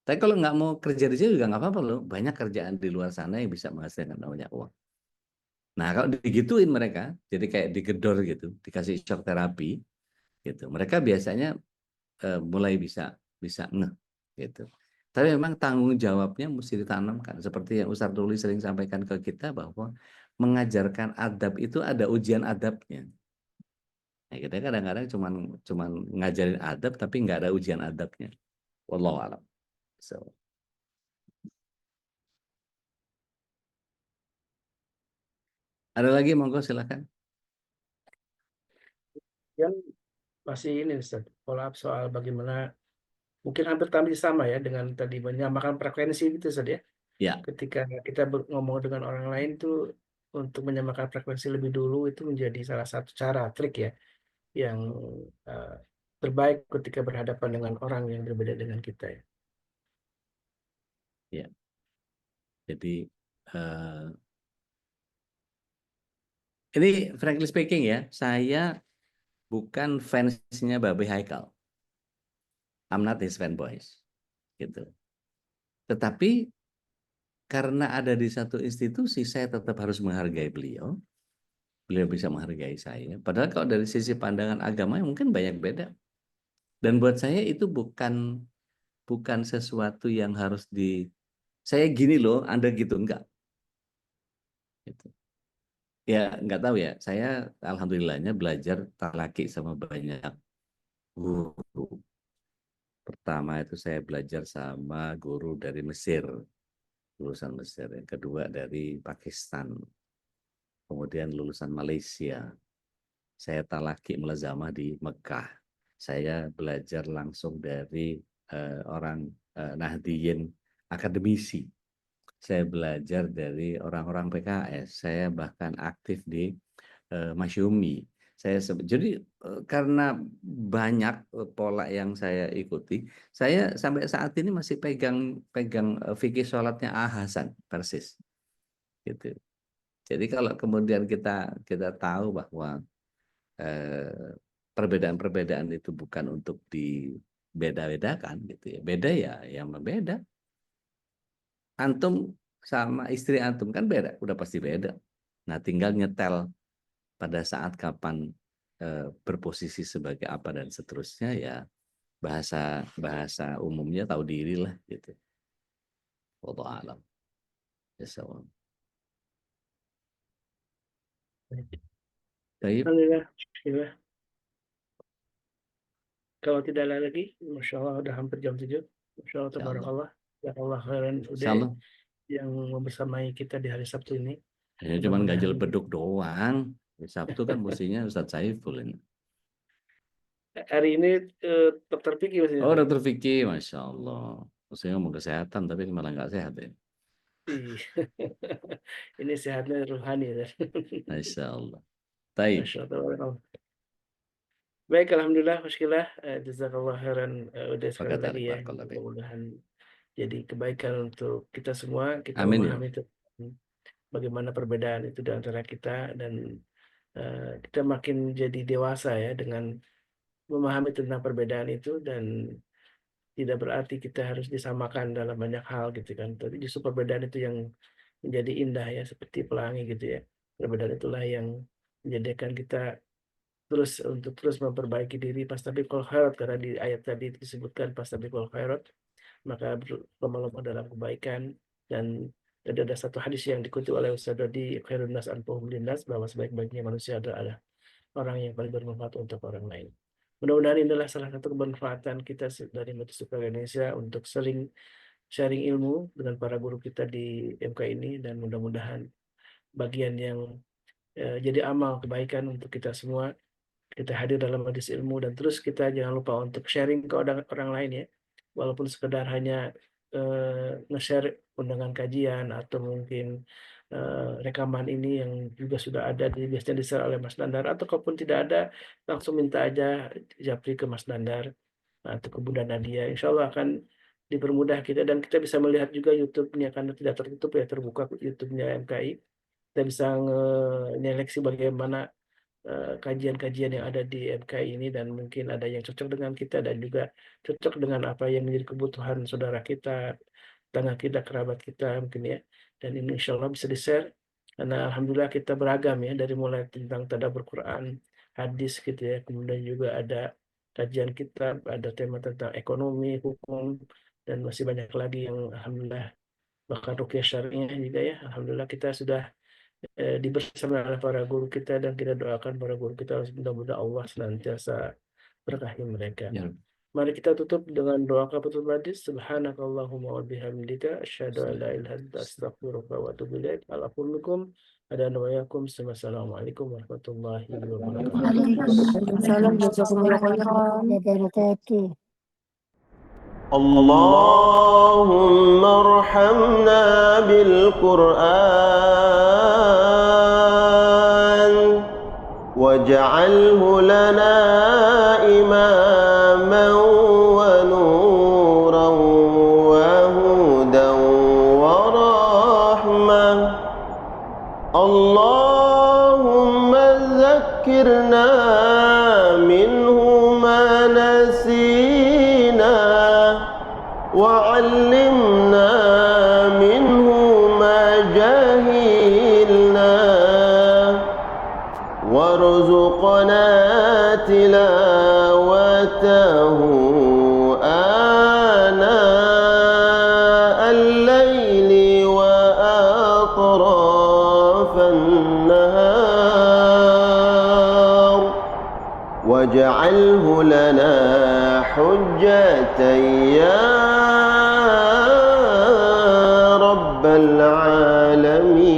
Tapi kalau nggak mau kerja di sini juga nggak apa-apa loh. Banyak kerjaan di luar sana yang bisa menghasilkan banyak uang. Nah kalau digituin mereka, jadi kayak digedor gitu, dikasih shock terapi, gitu. Mereka biasanya mulai bisa ngeh, gitu. Tapi memang tanggung jawabnya mesti ditanamkan. Seperti yang Ustaz Ruli sering sampaikan ke kita bahwa mengajarkan adab itu ada ujian adabnya. Nah, kita kadang-kadang cuman ngajarin adab tapi nggak ada ujian adabnya. Wallahu a'lam. So, ada lagi, monggo silakan. Yang masih ini Ustaz, follow up soal bagaimana mungkin hampir tadi sama ya dengan tadi menyamakan frekuensi gitu Ustaz ya. Ya, Ketika kita ngomong dengan orang lain tuh untuk menyamakan frekuensi lebih dulu itu menjadi salah satu cara trik ya yang eh, terbaik ketika berhadapan dengan orang yang berbeda dengan kita ya. ya. Jadi ini frankly speaking ya, saya bukan fansnya Babe Haikal. I'm not his fanboys, gitu. Tetapi karena ada di satu institusi, saya tetap harus menghargai beliau. Beliau bisa menghargai saya. Padahal kalau dari sisi pandangan agama mungkin banyak beda. Dan buat saya itu bukan sesuatu yang harus saya gini loh, Anda gitu, enggak. Gitu. Ya nggak tahu ya. Saya alhamdulillahnya belajar talaki sama banyak guru. Pertama itu saya belajar sama guru dari Mesir, lulusan Mesir. Yang kedua dari Pakistan, kemudian lulusan Malaysia. Saya talaki mulazamah di Mekah. Saya belajar langsung dari orang Nahdiyin akademisi. Saya belajar dari orang-orang PKS. Saya bahkan aktif di Masyumi. Jadi karena banyak pola yang saya ikuti, saya sampai saat ini masih pegang fikih sholatnya Hasan persis, gitu. Jadi kalau kemudian kita tahu bahwa perbedaan-perbedaan itu bukan untuk dibeda-bedakan, gitu ya. Beda ya, yang berbeda. Antum sama istri antum kan beda, udah pasti beda. Nah, tinggal nyetel pada saat kapan berposisi sebagai apa dan seterusnya, ya bahasa umumnya tahu diri lah, gitu. Wallahu a'lam. Bisawab. Baik. Alhamdulillah. Alhamdulillah. Kalau tidak ada lagi, Masya Allah udah hampir jam 7. Masya Allah, tabarakallah. Ya Allah, khairan udah Insyaallah. yang membersamai kita di hari Sabtu ini. Hanya cuma ganjil beduk doang. Sabtu kan mestinya Ustadz Saiful ini. Hari ini dokter Vicky masih. Oh, dokter Vicky, Masya Allah. Maksudnya ngomong kesehatan, tapi malah nggak sehat ya. Ini sehatnya ruhani ya. Masya Allah. Baik. Masya Allah. Baik, alhamdulillah, Muskillah, jazakallah khairan udah sekali lagi ya. Mudah-mudahan jadi kebaikan untuk kita semua. Kita Amin, memahami itu bagaimana perbedaan itu di antara kita, dan kita makin jadi dewasa ya dengan memahami tentang perbedaan itu, dan tidak berarti kita harus disamakan dalam banyak hal gitu kan. Tapi justru perbedaan itu yang menjadi indah ya, seperti pelangi gitu ya. Perbedaan itulah yang menjadikan kita terus memperbaiki diri, fastabiqul khairat, karena di ayat tadi disebutkan fastabiqul khairat, maka berlomba-lomba dalam kebaikan. Dan tadi ada satu hadis yang dikutip oleh Ustaz Dodi, khairun nas anfa'uhum linnas, bahwa sebaik-baiknya manusia adalah orang yang paling bermanfaat untuk orang lain. Mudah-mudahan inilah salah satu kebermanfaatan kita dari Majelis Ulama Indonesia untuk sering sharing ilmu dengan para guru kita di MK ini, dan mudah-mudahan bagian yang jadi amal kebaikan untuk kita semua. Kita hadir dalam majelis ilmu, dan terus kita jangan lupa untuk sharing ke orang lain ya, walaupun sekedar hanya nge-share undangan kajian atau mungkin rekaman ini yang juga sudah ada biasanya di-share oleh Mas Dandar, atau kalaupun tidak ada langsung minta aja japri ke Mas Dandar atau ke Bunda Nadia, insya Allah akan dipermudah kita, dan kita bisa melihat juga YouTube-nya karena tidak tertutup ya, terbuka YouTube-nya MKI. Kita bisa nyeleksi bagaimana kajian-kajian yang ada di MKI ini, dan mungkin ada yang cocok dengan kita dan juga cocok dengan apa yang menjadi kebutuhan saudara kita, tetangga kita, kerabat kita mungkin ya. Dan ini insya Allah bisa di-share, karena alhamdulillah kita beragam ya, dari mulai tentang tadabbur Quran, hadis gitu ya, kemudian juga ada kajian kita, ada tema tentang ekonomi, hukum, dan masih banyak lagi yang alhamdulillah, bahkan ruqyah syar'iyyah juga ya. Alhamdulillah kita sudah dibersamai oleh para guru kita, dan kita doakan para guru kita mudah-mudahan Allah senantiasa berkahi mereka. Ya. Mari kita tutup dengan doa kafaratul majlis. Subhanakallahumma wa bihamdika asyhadu an la ilaha illa anta astaghfiruka wa atubu ilaik. Alafullakum ada nawayakum. Wassalamualaikum warahmatullahi wabarakatuh. Waalaikumsalam jazakumullah khairan. اللهم ارحمنا بالقرآن واجعله لنا إماما ونورا وهدى ورحمة اللهم ذكرنا منه ما نسينا وعلمنا منه ما جهلنا وارزقنا تلاوته آناء الليل وأطراف النهار واجعله لنا حجة يا رب العالمين.